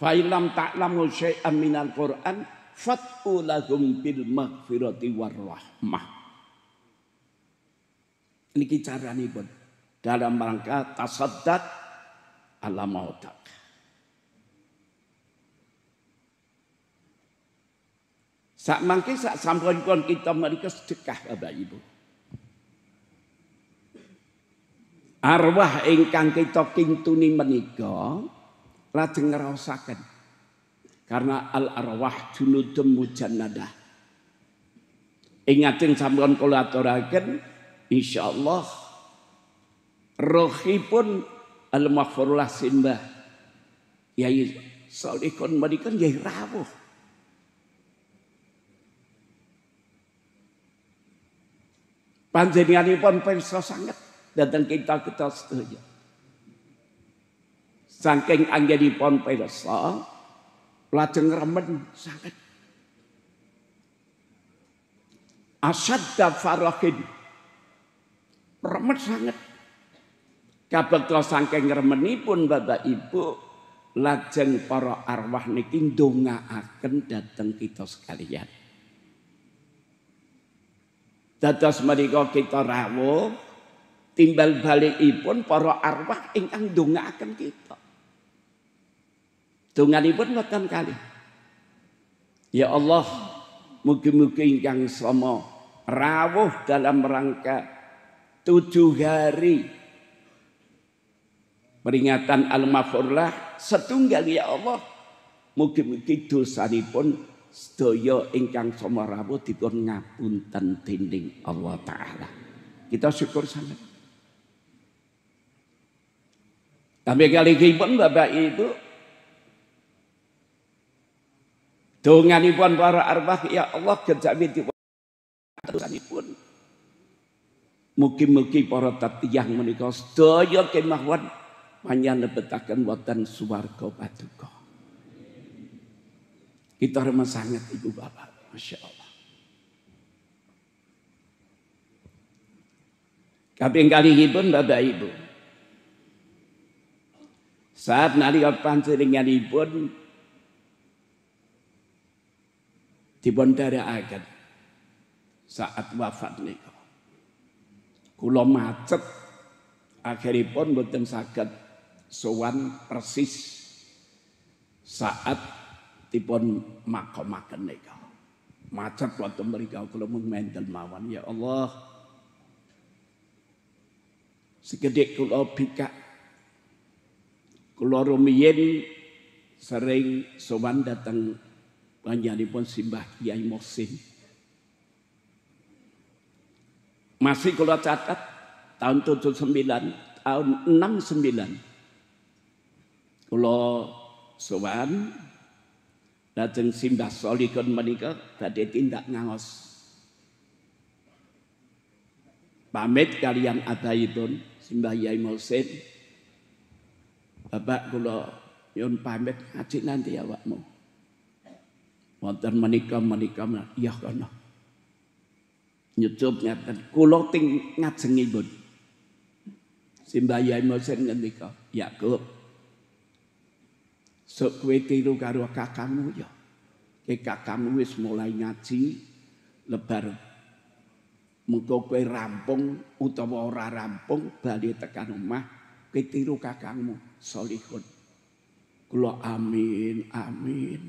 Fa'ilam ta'lamu syai'an minal Qur'an fat'u lahum bil maghfirati war rahmah. Niki caranipun dalam rangka tasaddaq ala mautak. Sak mangke sak sampunipun kita menika sedekah Bapak Ibu. Arwah ingkang kita kintuni menika lajeng ngraosaken. Karena al arwah junudum mujannadah. Ingaten sampun kula aturaken insyaallah rohipun al maghfurullah simbah Yai Salihun menika nggih rawuh. Panjenenganipun pirsa sanget dhateng kita sedaya. Saking anggenipun pirsa lajeng remen sanget. Asyadda farahin. Remen sanget. Kabekta saking remenipun Bapak Ibu lajeng para arwah niki ndongaaken dhateng kita sekalian. Dados menika kita rawuh timbal balikipun para arwah ingkang ndongaaken kita. Donganipun wonten kalih. Ya Allah, mugi-mugi ingkang sama rawuh dalam rangka 7 hari peringatan Al-Maghfirah setunggal ya Allah. Mugi-mugi dosanipun sedaya ingkang sama rawuh dipun ngapunten dening Allah Ta'ala. Kita syukur sangat. Kami kalihipun Bapak Ibu, donganipun para arwah ya Allah kejawi dipun dosanipun. Mugi-mugi para tatiyah menika sedaya kemawon panjenengan wonten swarga paduka. Kita remeh sangat Ibu Bapak, Masya Allah. Kaping kalihipun Bapak Ibu, saat nalika panjenenganipun dipun dherekaken saat wafat nika, kula macet akhiripun mboten saged sowan persis saat dipun makamaken nika. Macet wonten mriku kula mung mendel mawon ya Allah. Segedhik kula bikak kula rumiyin sering sowan dhateng panjenenganipun Simbah Kyai Muhsin. Masih kula catat tahun 79, tahun 69. Kula sowan lajeng Simbah Solikun menika badhe tindak ngaos. Pamit kalian abahipun Simbah Kyai Muhsin. Bapak kula nyuwun pamit ngaji nanti awakmu. Wonten menika ya kono. Nyucup ngaten kula ting ngajengipun. Simbah Kyai Muhsin ngendika, "Yakub, sok kowe tiru karo kakangmu ya. Kakangmu wis mulai ngaji, lebar mengko kowe rampung utawa ora rampung bali tekan omah, kowe tiru kakangmu Solihun." Kula amin, amin.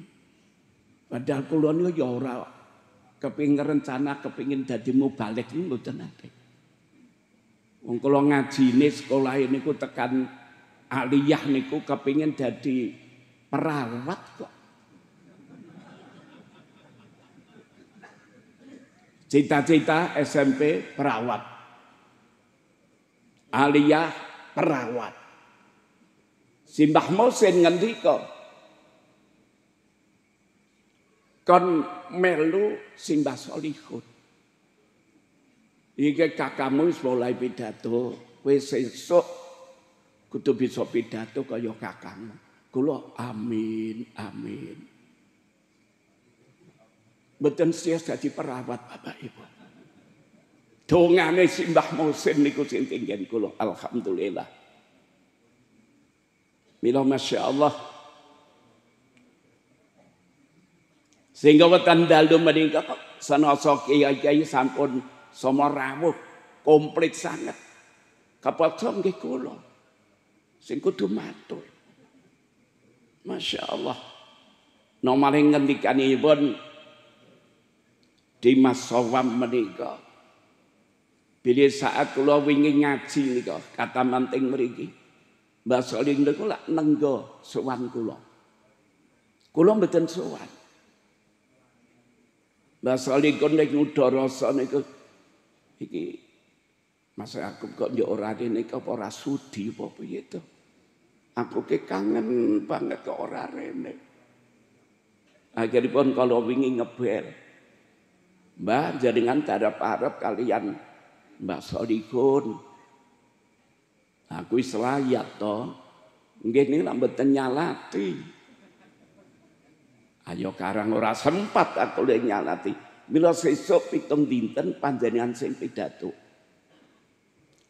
Padahal kula niku ya ora kepengin rencana kepengin dadi mubalik mboten nate. Wong kula ngajine sekolah niku tekan aliyah niku kepengin dadi perawat kok. Cita-cita SMP perawat. Aliyah perawat. Simbah Muhsin ngendika, kon melu Simbah Solihun. Iki kakakmu wis mulai pidato, wis sesuk kudu bisa pidato kaya kakangmu. Kula amin, amin. Mboten sias dadi perawat Bapak Ibu. Dongane Simbah Muhsin niku sing tinggen kula alhamdulillah. Mila Masya Allah. Sehingga wonten dalu menika sanasa kiai-kiai sampun sama rawuh komplit sanget. Kapadha nggih kula sing kudu matur. Masya Allah. Nomale ngendikanipun di Mas Sawam menika. Bila saat kula wingi ngaji nika kata manting mriki. Mbah Solih niku lak nenggo sowan kula. Kula mboten sowan. Mbah Solih kon nek ngudharasa niku iki Mas aku kok yo ora rene apa ora sudi apa piye to. Aku ke kangen banget ke ora rene. Akhiripun kalau wingi ngebel. Mbah jaringan darap arep kalian Mbak Solikun. Aku selayat toh. Nggih niku lak mboten nyalati. Ayo karang ora sempat aku le nyalati. Mila sesuk 7 dinten panjenengan sing pidato.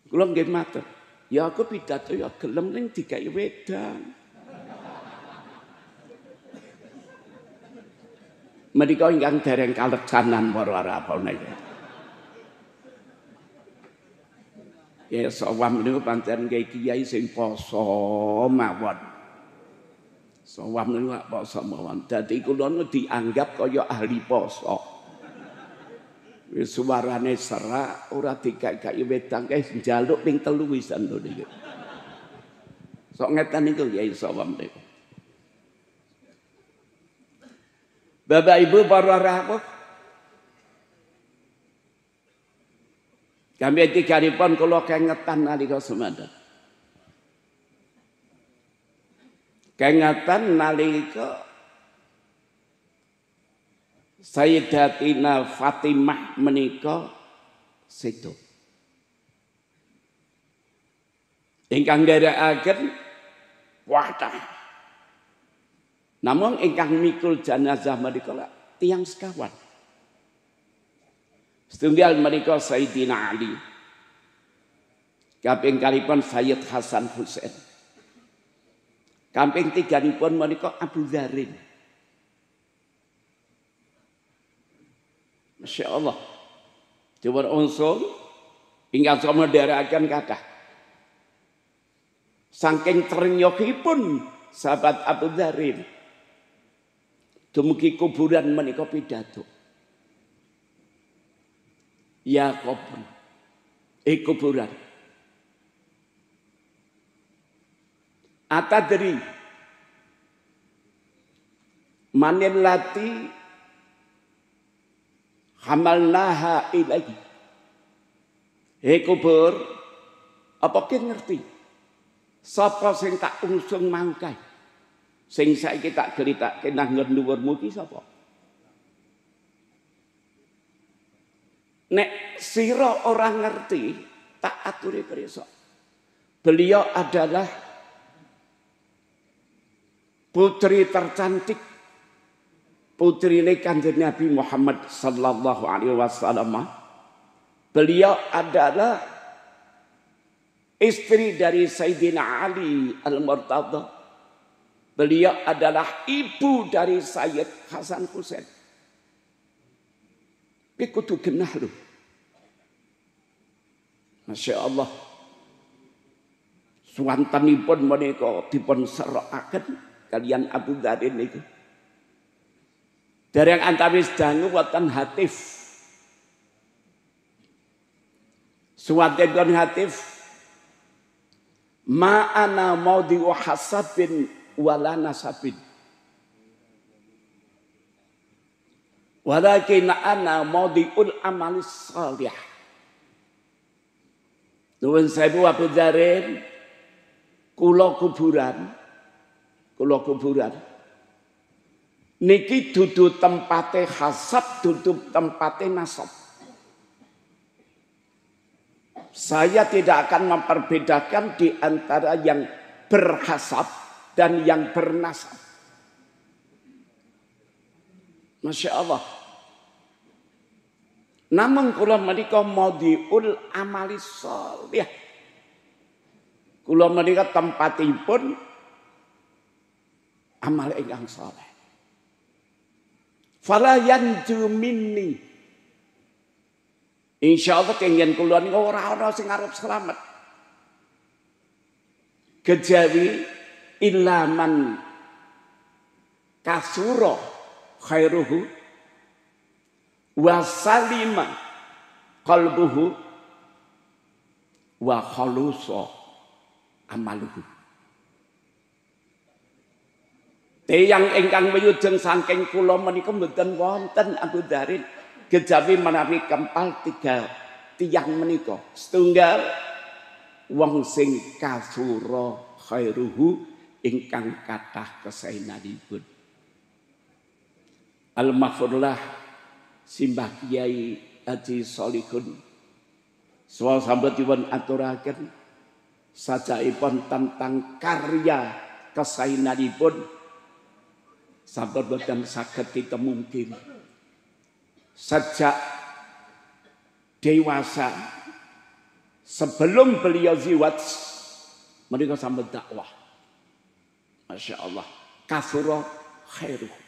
Kula nggih matur. Ya aku pidato ya gelem ning dikai wedang. Menika ingkang dereng kaleksanan para apa niki. Ya sawam niku pancen kiai sing poso mawon. Sawam niku poso mawon. Dadi kula niku dianggap kaya ahli poso. Wis suarane serak ora dikek-kek wedang kae njaluk ping 3 wisan lho niki. Sok ngeten niku kiai sawam niku. Bapak Ibu para rawuh, kami tigaripun kula kengetan nalika semanten. Kengetan nalika Sayyidatina Fatimah menika sedo. Ingkang nderekaken wadah. Namun ingkang mikul jenazah menika tiyang sekawan. Setunggal menika Sayyidina Ali. Kaping kalipun Sayyid Hasan Husain. Kaping tiganipun menika Abu Dzarin. Masya Allah. Coba unsur ingkang sama dherekaken kathah. Saking ternyokipun sahabat Abu Dzarin. Dumugi kuburan menika pidato. Ya kubur. Kuburan. Atadri manil lati hamalnaha ilaihi. Kubur apa ki ngerti? Sapa sing tak usung mangkai? Sing saiki tak critake nang dhuwurmu ki sapa? Nek sira ora ngerti, tak aturi pirsa. Beliau adalah putri tercantik, putrine Kanjeng Nabi Muhammad sallallahu alaihi wasallam. Beliau adalah istri dari Sayyidina Ali Al-Murtada. Beliau adalah ibu dari Sayyid Hasan Husain. Iki kudu genah lho. Masya Allah. Suwantenipun menika dipun serokaken kalian Abu Dzarin niku. Dereng antawis dangu wonten hatif. Suwantenipun hatif ma'ana maudhi'u hasabin wala nasabin. Walakin ana maudhi'ul amalis shalih. Nuwun sewu Abu Dzarin, kula kuburan. Niki dudu tempate hasab, dudu tempate nasab. Saya tidak akan memperbedakan di antara yang berhasab dan yang bernasab. Masya Allah. Namun kula menika maudhi'ul amali shalih. Kula menika tempatipun amal ingkang saleh. Fala yanju minni. Insyaallah kenging kula niku ora ana sing arep slamet. Kejawi ilaman kasura khairuhu wa salima qalbuhu wa khalusa amaluhu. Tiyang ingkang wilujeng saking kula menika mboten wonten Abu Dzarin kejawi menawi kempal 3 tiyang menika. Setunggal wong sing kasura khairuhu ingkang kathah kesaenanipun. Al-Maghfurlah Simbah Kiai Haji Solihun Swasambet dipun aturaken sajaipun tentang karya kesainanipun sampun boten saged ditemungkin. Sejak dewasa sebelum beliau ziwat mereka sampun dakwah. Masya Allah, kasura khairuh.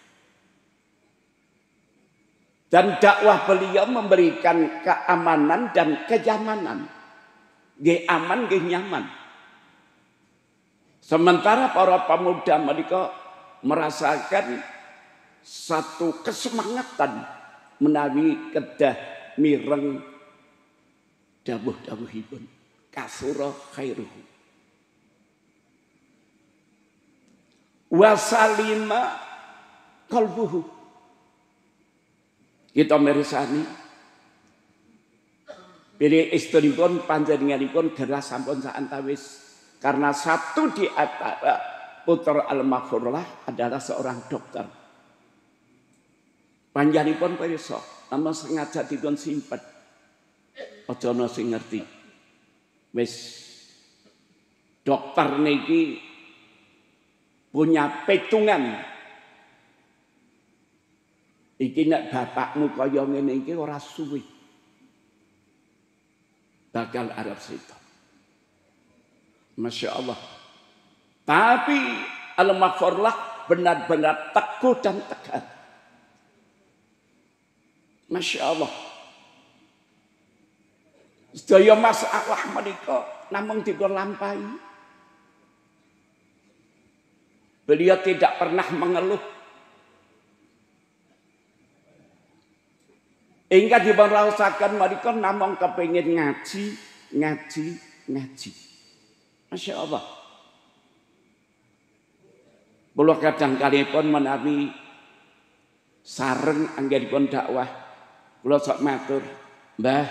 Dan dakwah beliau memberikan keamanan dan kenyamanan. Nggih aman, nggih nyaman. Sementara para pemuda mereka merasakan satu kesemangatan menawi kedah mireng dawuh-dawuhipun. Kasura khairuhu. Wasalima qalbuhu. Kita mirsani pilih istripun panjenenganipun geras sampun saantawis karena satu di antara putra al-Maghfurlah adalah seorang dokter. Panjenenganipun pirsa namun sengaja dipun simpen. Aja ana sing ngerti. Wis dokter niki punya petungan. Iki nek bapakmu kaya ngene iki ora suwe bakal Arab Seto. Masya Allah. Tapi Al-Maghfurlah benar-benar teguh dan tegar. Masya Allah. Sedaya masalah menika namung dipun lampahi. Beliau tidak pernah mengeluh. Hingga dipun raosaken menika namung kepengin ngaji. Masya Allah. Kula kadang kalipun menawi sareng anggenipun dakwah, kula sok matur, Mbah,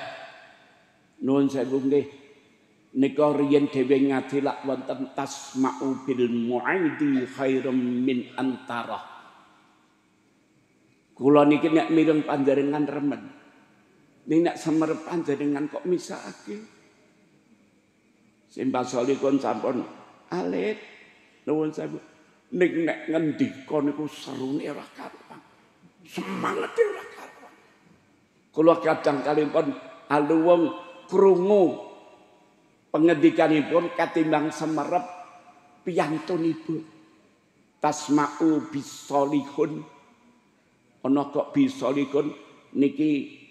nuwun sewu nggih. Nika riyen dhewe ngaji lak wonten tasma'u bil mu'aidi khairum min antara. Kula niki nek mireng panjenengan remen. Ning nek semerep panjenengan kok misahake. Simbah Solikun sampun alit nuwun sewu. Ning nek ngendika niku serune ora karuan. Semangate ora karuan. Kula kadang kalipun aluwung krungu pengendikanipun katimbang semerep piyantunipun. Tasma'u bisolihun. Ana kok bisolihun niki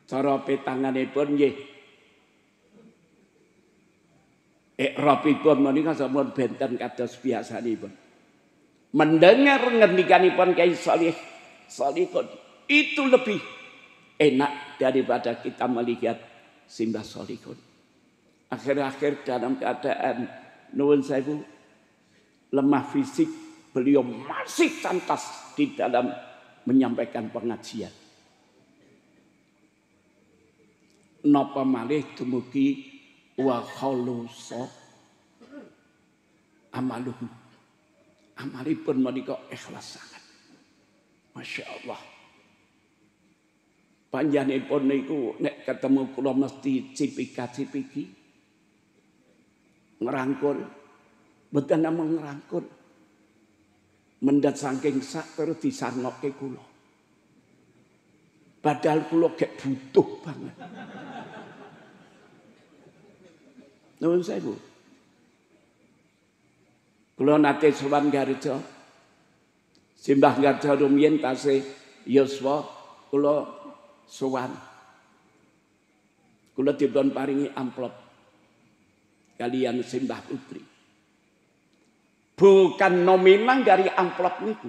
cara petanganipun nggih. Ikrabipun menika sampun benten kados biasanipun. Mendengar ngendikanipun Kyai Solihun itu lebih enak daripada kita melihat Simbah Solihun. Akhir-akhir dalam keadaan nuwun sewu lemah fisik, beliau masih cantas di dalam menyampaikan pengajian. Napa malih dumugi wa khulusa amaluhu. Amalipun menika ikhlas sangat. Masya Allah. Panjenenganipun niku nek ketemu kula mesti cipika-cipiki. Ngerangkul. Mboten namung ngerangkul. Mendat saking sak terus disarnokke kula. Padahal kula gek butuh banget. Nuwun sewu. Kula nate sowan Garja. Simbah Garja rumiyin tasih yuswa kula sowan. Kula dipun paringi amplop kaliyan Simbah Putri. Bukan nominal dari amplop niku.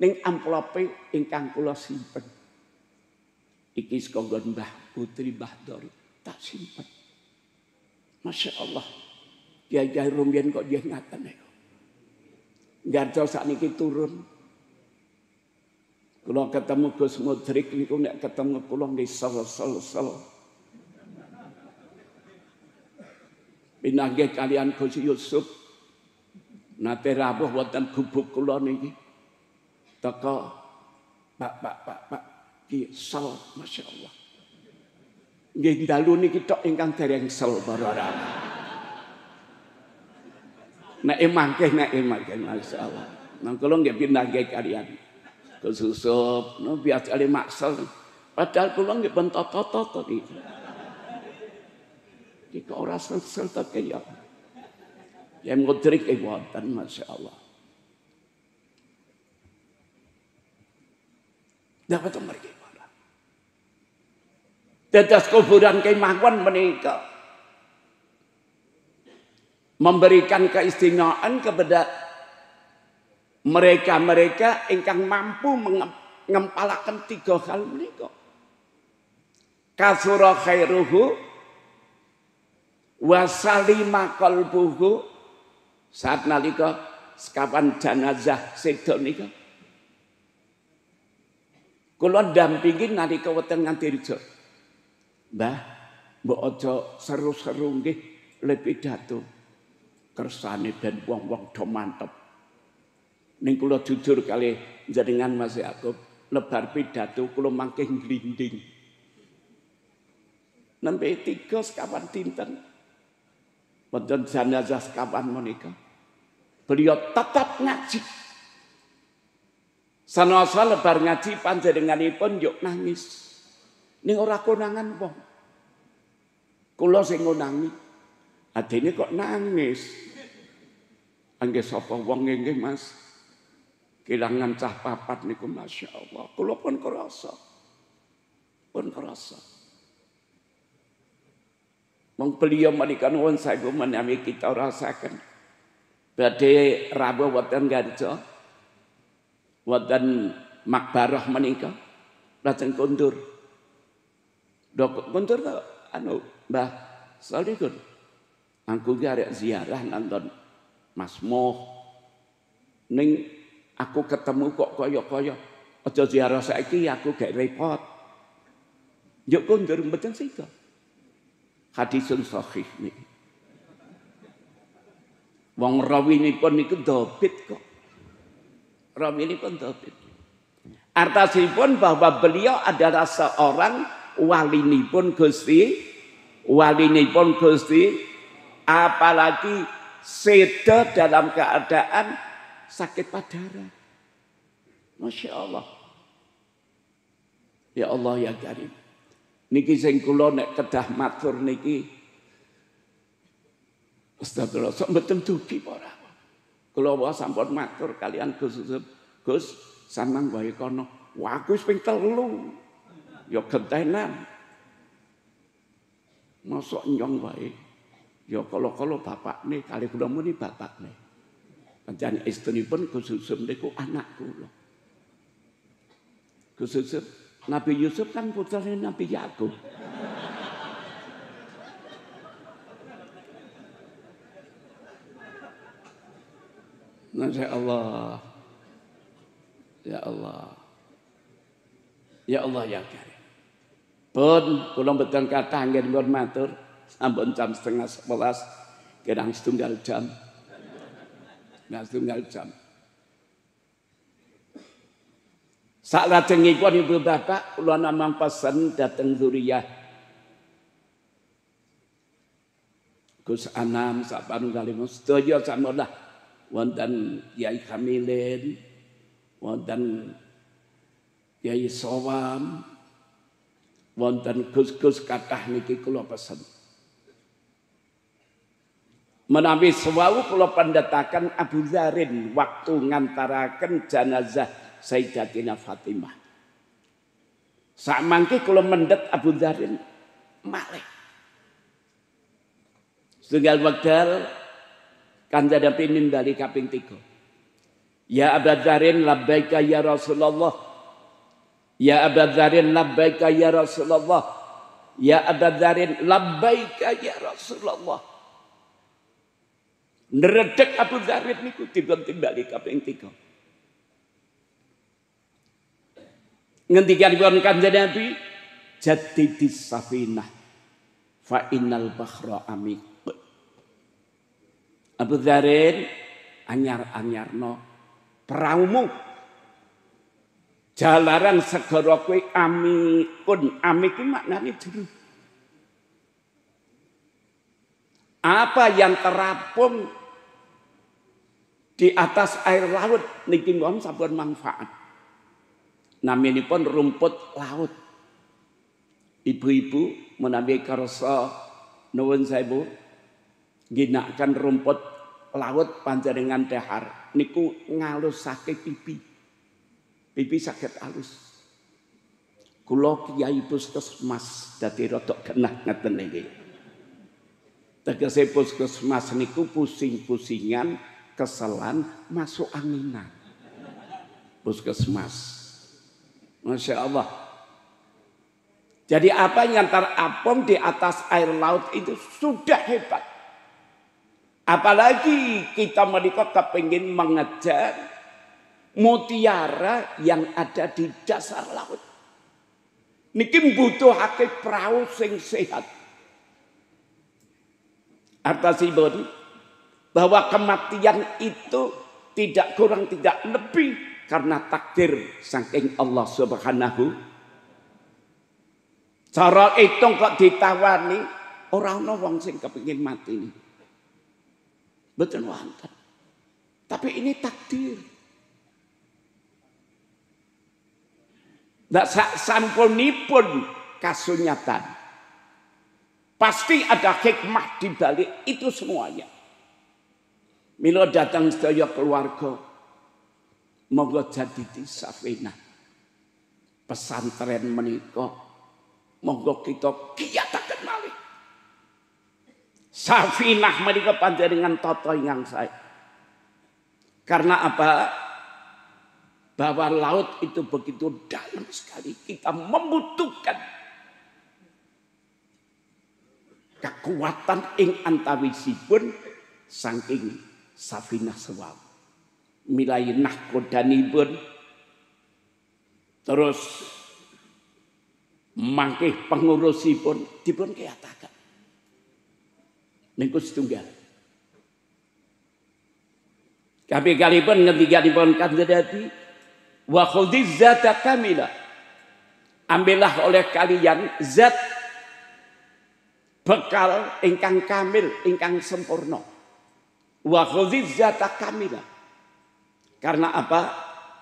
Ning amplope ingkang kula simpen. Iki saka Mbah Putri Mbah Dori tak simpen. Masya Allah. Kiai rumiyin kok nggih ngaten niku. Garja sakniki turun. Kula ketemu Gus Mudrik niku nek ketemu kula nggih sel. Pinanggih kalian Gus Yusuf. Nate rawuh wonten gubuk kula niki. Teka Pak ki sel Masya Allah. Nggih dalu niki tok ingkang derengsel para rama. Nek mangke masyaallah. Nang kula nggih pindah nggih kalian. Kesusup no biasa maksel. Padahal kula nggih ben toto-toto niki. Iki ora sel tak ya. Yang ngudrik wonten masyaallah. Dapat mereka. Dados kuburan kemawon menika memberikan keistimewaan kepada mereka-mereka ingkang mampu mengempalaken 3 hal menika. Kasura khairuhu wa salima qalbuhu saat nalika sekapan jenazah sedo nika. Kula ndampingi nalika weteng nganti reja. Mbah, mbok aja seru-seru nggih le pidato. Kersane ben wong-wong do mantep. Ning kula jujur kali jenengan Mas Yakub, lebar pidato kula mangke glinding. Nembe 3 sekawan dinten. Wonten jenazah sekawan menika. Beliau tetap ngaji. Sanoso lebar ngaji panjenenganipun yuk nangis. Ning ora konangan wong. Kula sing ngonangi. Adene kok nangis. Angge sapa wong nggih Mas? Kelangan cah papat niku masyaallah. Kula pun krasa. Wong beliau menika nuwun saestu menami kita rasaken. Badhe rawuh wonten Garja. Wonten makbarah menika lajeng kondur. Dok kondur Mbah Salihun. Aku ki arek ziarah nonton Mas Moh. Ning aku ketemu kok kaya-kaya aja ziarah saiki aku gak repot. Yo kondur mboten sida. Hadisun sahih niki. Wong rawinipun niku dobit kok. Rawinipun dobit. Artasipun bahwa beliau adalah seorang walinipun Gusti, apalagi seda dalam keadaan sakit padara. Masya Allah. Ya Allah ya Karim. Niki sing kula nek kedah matur niki astagfirullah sok mboten dugi ora. Kula wae sampun matur kalian Gus sampean wae kono. Wah aku wis ping 3. Ya gentenan. Mosok nyong wae. Ya kala-kala bapakne kali kula muni bapakne. Pancen istrinipun Gus Yusuf niku anak kula. Gus Yusuf, Nabi Yusuf kan putrane Nabi Yakub. Masya Allah. Ya Allah. Ya Allah ya Karim. Pun kula mboten kathah nggih nyuwun matur sampun jam 10:30 kirang setunggal jam. Nah setunggal jam. Salajengipun Ibu Bapak kula namung pesen dhateng zuriyah Gus Anam sapanunggalipun sedaya samono wonten Kyai Kamilin, wonten Kyai Sowam, wonten Gus-gus kathah niki kula pesen. Menawi sewau kula pendhetaken Abu Dzarin waktu ngantaraken jenazah Sayyidatina Fatimah. Sakmangke kula mendhet Abu Dzarin malih. Setunggal wekdal Kanjeng Nabi nimbali kaping 3. Ya Abu Dzarin labbaika ya Rasulullah. Ya Abu Dzarin labbaika ya Rasulullah. Ya Abu Dzarin labbaika ya Rasulullah. Neredek Abu Dzarin niku timbali kaping 3. Ngendikanipun Kanjeng Nabi, jaddidis safinah fa innal bahra amik. Abu Dzarin anyar-anyarno praumu. Jalaran segara kowe amikun. Amik ku maknane jero. Apa yang terapung di atas air laut niki mon sampun manfaat. Naminipun rumput laut. Ibu-ibu menawi kersa nuwun sewu ginakaken rumput laut panjenengan dahar niku ngalusake pipi. Pipi saged alus. Kula Kiai Puskesmas dadi rada genah ngeten niki. Tegese puskesmas niku pusing-pusingan, keselan, masuk anginan. Puskesmas. Masya Allah. Jadi apa yang terapung di atas air laut itu sudah hebat. Apalagi kita menikah kepingin mengejar mutiara yang ada di dasar laut. Niki butuhake perahu sing sehat. Artasipun bahwa kematian itu tidak kurang tidak lebih karena takdir saking Allah Subhanahu. Cara hitung kok ditawani ora ana wong sing kepengin mati ini. Betul wonten. Tapi ini takdir. Ndak sampunipun kasunyatan. Pasti ada hikmah di balik itu semuanya. Mila datang sedaya keluarga. Monggo jadi di Safinah. Pesantren menika monggo kita kiyataken malih. Safinah menika panjenengan tata ingkang sae. Karena apa? Bahwa laut itu begitu dalam sekali. Kita membutuhkan kekuatan ing antawisipun saking Safinah sewau. Milai nahkodanipun terus mangkih pengurusipun dipun kiyataken. Niku setunggal. Kali-kalipun ngetikanipun kandhati wa khudhiz zata kamila. Ambillah oleh kalian zat bekal ingkang kamil, ingkang sempurna. Wa khudhiz zata kamila. Karena apa?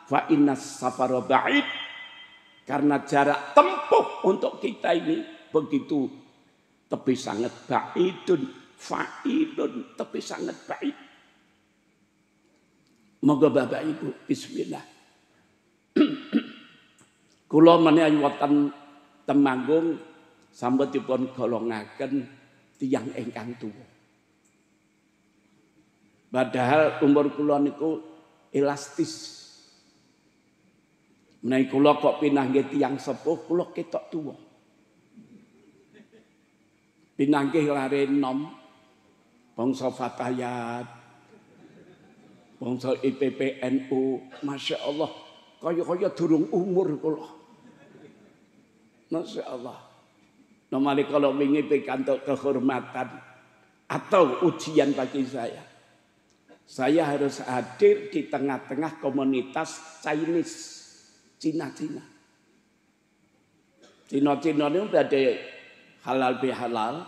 Fa innas safara ba'id. Karena jarak tempuh untuk kita ini begitu tapi sangat ba'idun, fa'idun, tapi sangat ba'id. Moga Bapak Ibu bismillah. Kula menawi wonten Temanggung sampun dipun golongaken tiyang ingkang tuwa. Padahal umur kula niku elastis. Menawi kula kok pinah nggih tiyang sepuh kula ketok tuwa. Pinah nggih lare nom bangsa Fatayat, bangsa IPPNU, Masya Allah, kaya durung umur kula. Masya Allah. Nomale kalau wingi pikantuk kehormatan atau ujian bagi saya harus hadir di tengah-tengah komunitas Chinese, Cina-Cina. Cina-Cina ini berada halal bihalal,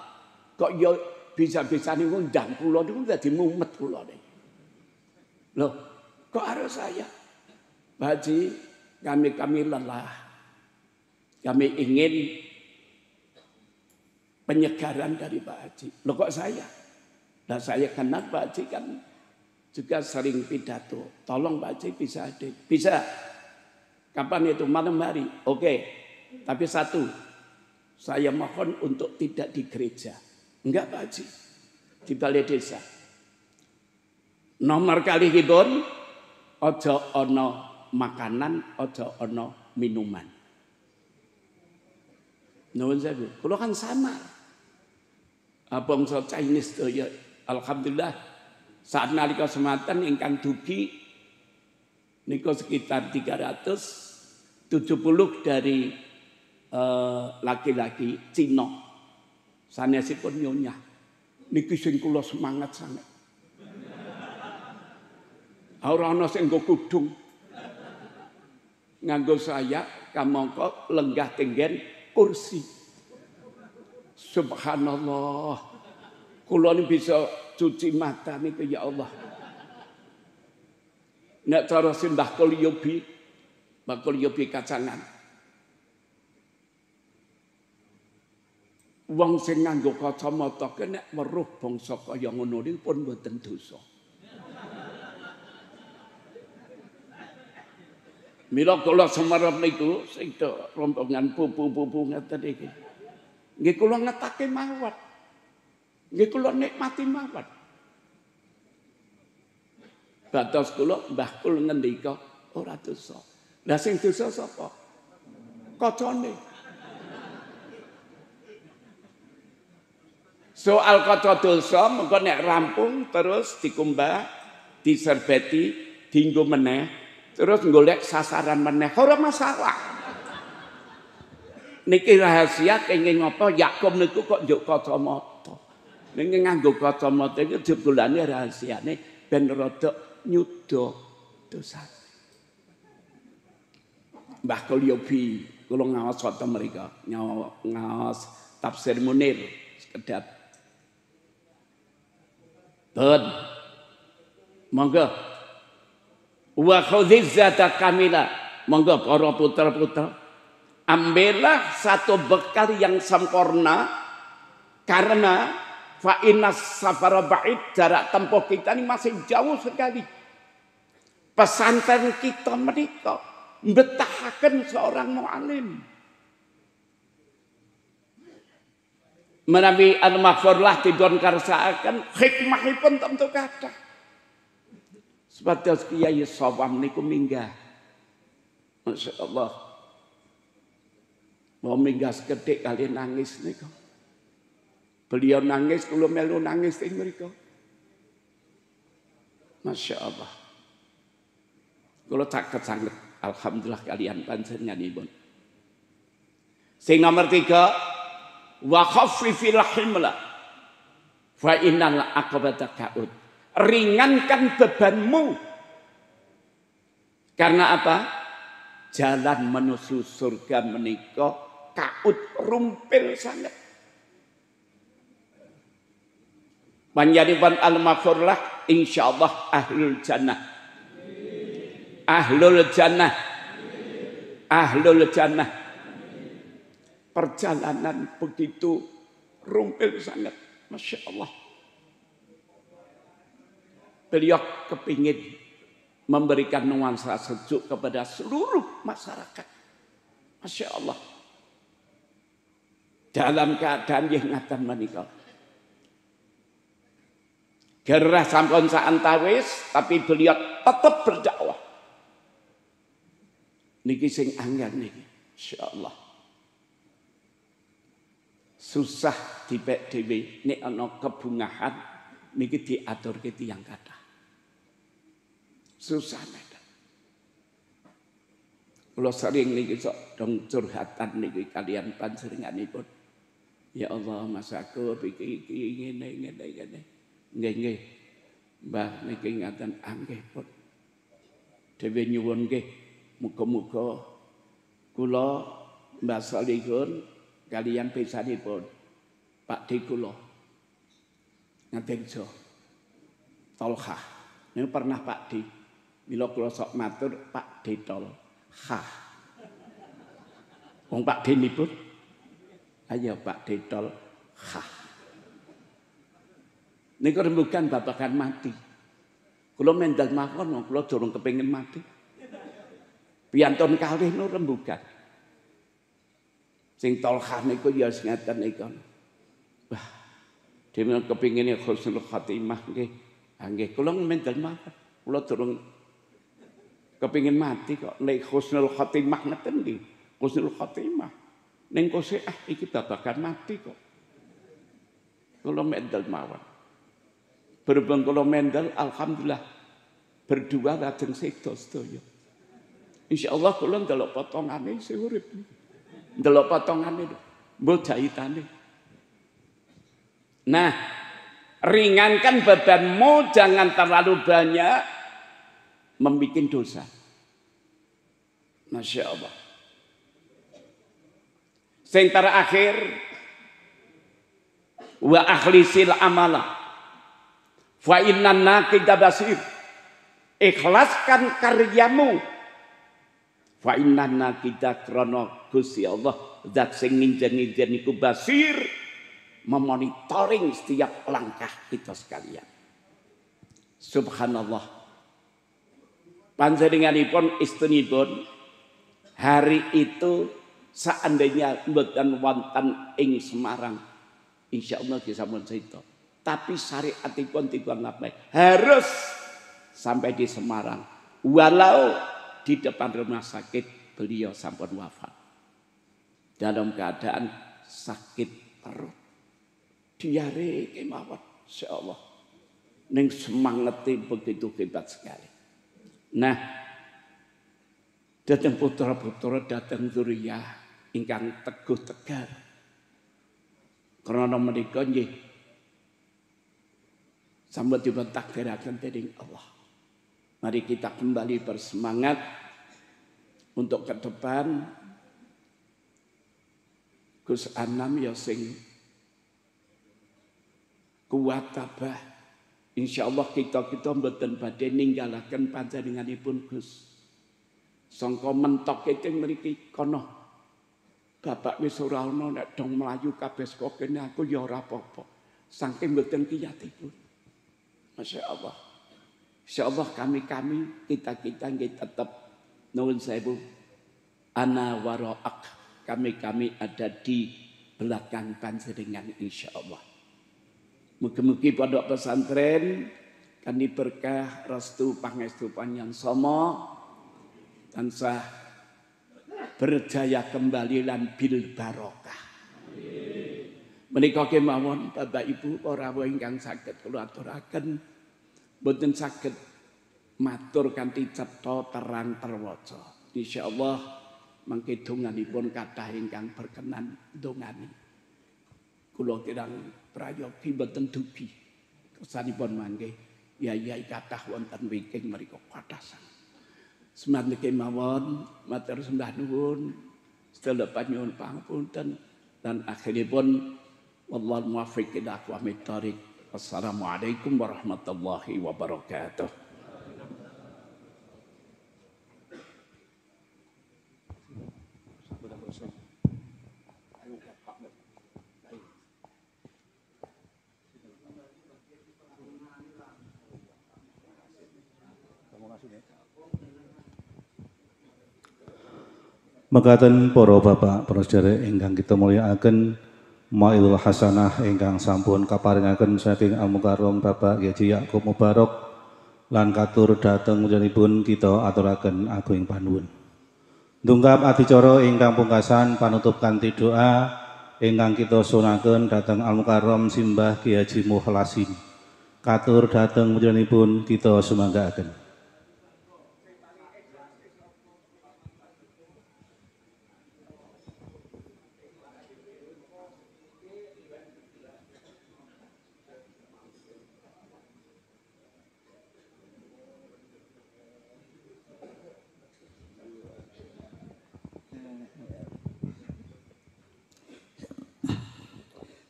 kok ya bisa-bisa nih ngundang kula niku dadi mumet kula nih. Loh, kok harus saya? Pak Haji, kami lelah. Kami ingin penyegaran dari Pak Haji. Loh kok saya? Nah saya kenal Pak Haji kan juga sering pidato. Tolong Pak Haji bisa hadir. Bisa. Kapan itu? Malam hari. Oke. Tapi satu. Saya mohon untuk tidak di gereja. Enggak Pak Haji. Di balai desa. Nomor kali hibun. Ojo ono makanan. Ojo ono minuman. Nuwun sewu. Kulo kan sama. Bangsa Chinese to ya alhamdulillah saat nalika sematan ingkang dugi niku sekitar 370 dari laki-laki Cina. Sanesipun nyonya. Niki sing kula semangat sangat. Ora ana sing nggo kudung. Nganggo saya kamangka lenggah tenggen kursi. Subhanallah. Kula ini bisa cuci mata niku ya Allah. Nek cara Mbah Kulyobi kacangan. Wong sing nganggo kacamata ki nek weruh bangsa kaya ngono niku pun mboten dosa. Mila kula semerep niku sing rombongan pupu-pupu ngeten iki. Nggih kula ngetake mawon. Nggih kula nikmati mawon. Batos kula Mbah Kul ngendika ora dosa. Lah sing dosa sapa? Kacane. Soal kaca dosa mengko nek rampung terus dikumbah, diserbeti, dienggo meneh, terus golek sasaran meneh. Ora masalah. Niki rahasia kenging apa Yakub niku kok njuk kacamata. Ning nganggo kacamata iki jebulane rahasiane ben rada nyuda dosa. Mbah Kulyobi kula ngaos wonten mriku, ngaos tafsir Munir sekedap. Bun. Monggo. Wa khudhiz zata kamila. Monggo para putra-putra. Ambillah satu bekal yang sempurna karena fa innas safara ba'id, jarak tempuh kita ini masih jauh sekali. Pesantren kita menika mbetahaken seorang mu'alim. Menawi al-maghfurlah tidon karsaaken hikmahipun tentu kathah. Sepados Kiai Sawam niku minggah. Masyaallah. Mau minggah sekedhik kali nangis niku. Beliau nangis kula melu nangis ing mriku. Masyaallah. Kula caket sanget alhamdulillah kalian panjenenganipun. Sing nomor 3 wa khaffifil himla fa innal aqabata ka'ud. Ringankan bebanmu. Karena apa? Jalan menuju surga menika ka'ud, rumpil sangat. Panjenengan al-maghfurlah insyaallah ahlul jannah. Ahlul jannah. Ahlul jannah. Perjalanan begitu rumpil sangat, Masya Allah. Beliau kepingin memberikan nuansa sejuk kepada seluruh masyarakat, Masya Allah. Dalam keadaan yang ngatan menikah, gerah sampun saantawis, tapi beliau tetap berdakwah. Niki sing angel niki, Masya Allah. Susah dipek dhewe nek ana kebungahan niki diaturke tiyang kathah. Susah medan. Kula sering niki sok dong curhatan niki kalian panjenenganipun. Ya Allah Mas aku iki ngene. Nggih. Mbah niki ngaten nggih pun. Dhewe nyuwun nggih muga-muga kula Mbah Salihun kalian pesanipun Pak D kula ngaten jo Tolha niku pernah Pak D mila kula sok matur Pak D Tolha wong Pak D nipun ayo Pak D Tolha niku rembugan babagan mati kula mendal mawon kula durung kepengin mati piyantun kalih niku rembugan. Sing Tolha niku ya ngeten niku. Wah, dhewe kepingine husnul khotimah nggih. Ha nggih, kula mendel mawon. Kula durung kepingin mati kok nek husnul khotimah ngeten nggih. Husnul khotimah. Ning kose iki babagan mati kok. Kula mendel mawon. Berhubung kula mendel alhamdulillah berdua lajeng sedo sedaya. Insyaallah kula ndelok potongane isih urip. Ndelok potongane mbok jahitane. Nah, ringankan bebanmu, jangan terlalu banyak membuat dosa. Masya Allah. Sing terakhir wa akhlisil amala fa innana kita basir. Ikhlaskan karyamu fa innana kita krana Gusti Allah zat sing nginjen-nginjen iku basir, memonitoring setiap langkah kita sekalian. Subhanallah. Panjenenganipun istrinipun hari itu seandainya mboten wonten ing Semarang, insyaallah disampun cerita. Tapi syariatipun timbang ngapain? Harus sampai di Semarang. Walau di depan rumah sakit beliau sampun wafat. Dalam keadaan sakit perut. Diare kemawon, insyaallah. Ning semangatnya begitu hebat sekali. Nah, datang putra-putra, datang zuriyah ingkang teguh tegar. Karena menika nggih sambut dipun takdiraken dening Allah. Mari kita kembali bersemangat untuk ke depan. Gus Anam ya sing kuat tabah. Insyaallah kita mboten badhe ninggalaken panjenenganipun Gus. Sangka mentok itu mriki kono. Bapak wis ora ana nek dong mlayu kabeh saka kene aku ya ora apa-apa. Saking mboten kiyatipun. Masyaallah. Insyaallah kami kita nggih tetap nuwun sewu. Ana waraak. Kami ada di belakang panjenengan insyaallah. Mugi-mugi pondok pesantren kami berkah restu pangestu panjang somo tansah berjaya kembali lan bil barokah. Menika kemawon Bapak Ibu para rawuh ingkang saged kula aturaken boten saged matur kanthi cetha terang terwaca. Insyaallah mangke donganipun kathah ingkang berkenan dongani. Kula kirang prayogi boten dugi. Kersanipun mangke yai kathah wonten wiking mriku kathah sanget. Semanten kemawon matur sembah nuwun, sedaya panyuwun pangapunten dan akhiripun wallahu muwaffiq ila aqwamit thoriq. Wassalamualaikum warahmatullahi wabarakatuh. Mekaten para bapak, para sedherek ingkang kita mulyakaken, mailul hasanah ingkang sampun kaparingaken saking Al-Mukarram Bapak Haji Yakub Mubarak lan katur dhateng mujanipun kita aturaken agung panuwun. Ndungkap adicara ingkang pungkasan panutup kanthi doa ingkang kita sunaken dhateng Al-Mukarram Simbah Ki Haji Mukhlasin. Katur dhateng mujanipun kita sumanggaaken.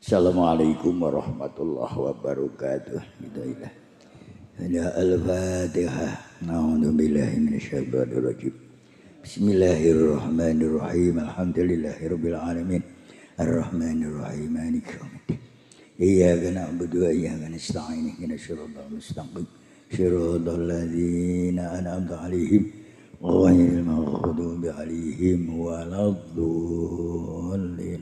Assalamualaikum warahmatullahi wabarakatuh. Al-Fatihah. A'udzu billahi minasyaitonir rajim. Bismillahirrahmanirrahim. Alhamdulillahirabbil alamin. Arrahmanir rahim. Maliki yaumiddin. Iyyaka na'budu wa iyyaka nasta'in. Ihdinas siratal mustaqim. Siratal ladzina an'amta 'alaihim ghairil maghdubi 'alaihim waladdallin.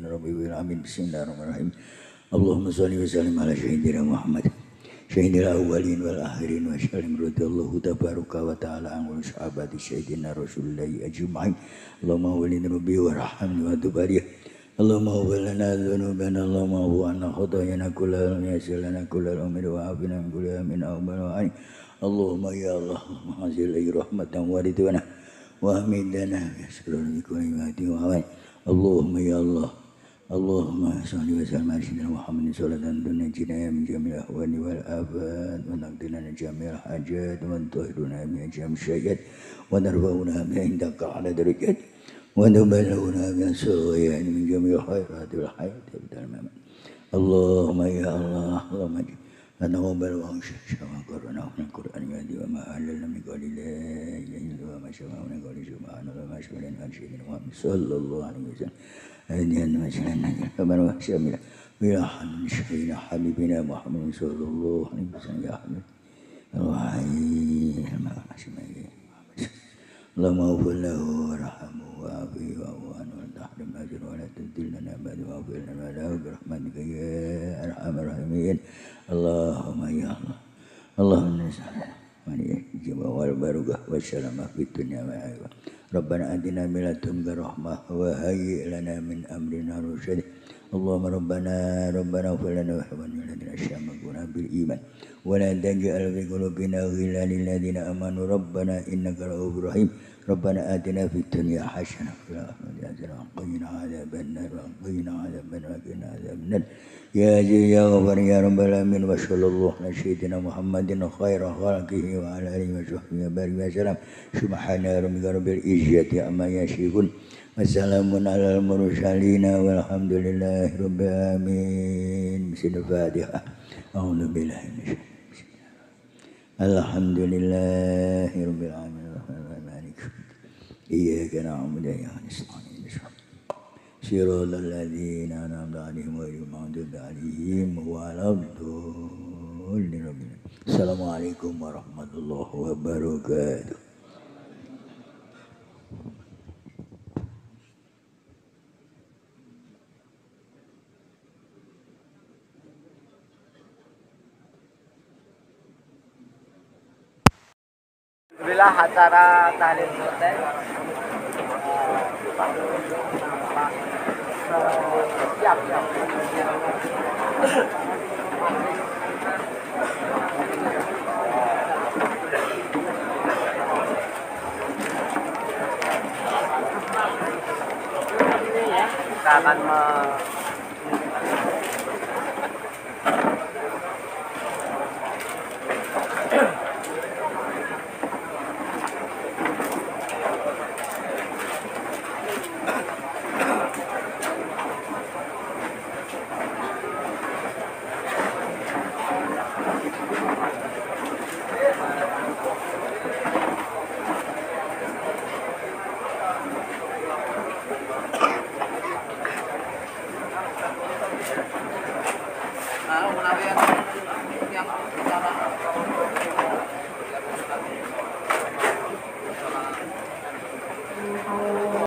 Rabbil alamin. Bismillahirrahmanirrahim. Allahumma shalli wa sallim ala sayyidina Muhammad sayyidil awwalin wal akhirin wa sallim radhiyallahu tabaraka wa ta'ala an sahabati sayyidina Rasulillah ajma'in. Allahumma walina rabbi warhamni wa tub alayhi. Allahumma walana dhunubana Allahumma wa anna khatayana kullal yasilana kullal umri wa afina min kulli amin awbal wa ain. Allahumma ya Allah mahazil rahmatan wa ridwana wa hamidana yasrun kulli mati wa ain. Allahumma ya Allah Allahumma salli wa sallim ala sayyidina Muhammadin salatan tunajjina min jami'il ahwani wal afat wa naqdina min jami'il hajat wa tuhiruna min jami'il syayat wa narfa'una min indaka ala darajat wa nubaluna min sayyat min jami'il khairat wal hayat wa اللهم يا الله اللهم تقبل وما قرأناه من القرآن يهدي وما أهلنا من قول لا إله إلا الله وما شفعنا من قول سبحان الله وما شفعنا من شيء محمد صلى الله عليه وسلم هديا مثلا فمن وشمل بلا حد شفينا حبيبنا محمد صلى الله عليه وسلم يا حبيب الوحيد ما شمل اللهم اغفر له وارحمه وعافيه واعف عنه وتحرم اجره ولا تبدلنا بعد واغفر لنا له برحمتك يا ارحم الراحمين اللهم يا الله اللهم نسألك من يجب والبركة والسلامة في الدنيا والآخرة ربنا آتنا من لدنك رحمة وهيئ لنا من أمرنا رشدا اللهم ربنا اغفر لنا وإخواننا الذين سبقونا بالإيمان ولا تجعل في قلوبنا غلا للذين آمنوا ربنا إنك رؤوف رحيم ربنا آتنا في الدنيا حسنة وفي الآخرة حسنة وقنا عذاب النار وقنا عذاب النار وقنا عذاب النار يا عزيز يا غفار يا رب العالمين وصلى الله على سيدنا محمد خير خلقه وعلى آله وصحبه وبارك وسلم سبحان ربك رب العزة عما يصفون وسلام على المرسلين والحمد لله رب العالمين بسم الفاتحة أعوذ بالله من الشيطان الحمد لله رب العالمين الرحمن الرحيم مالك إياك نعبد وإياك نستعين صراط الذين أنعمت عليهم غير المغضوب عليهم ولا الضالين السلام عليكم ورحمة الله وبركاته. Alhamdulillah acara tahlil selesai. Siap. Kita akan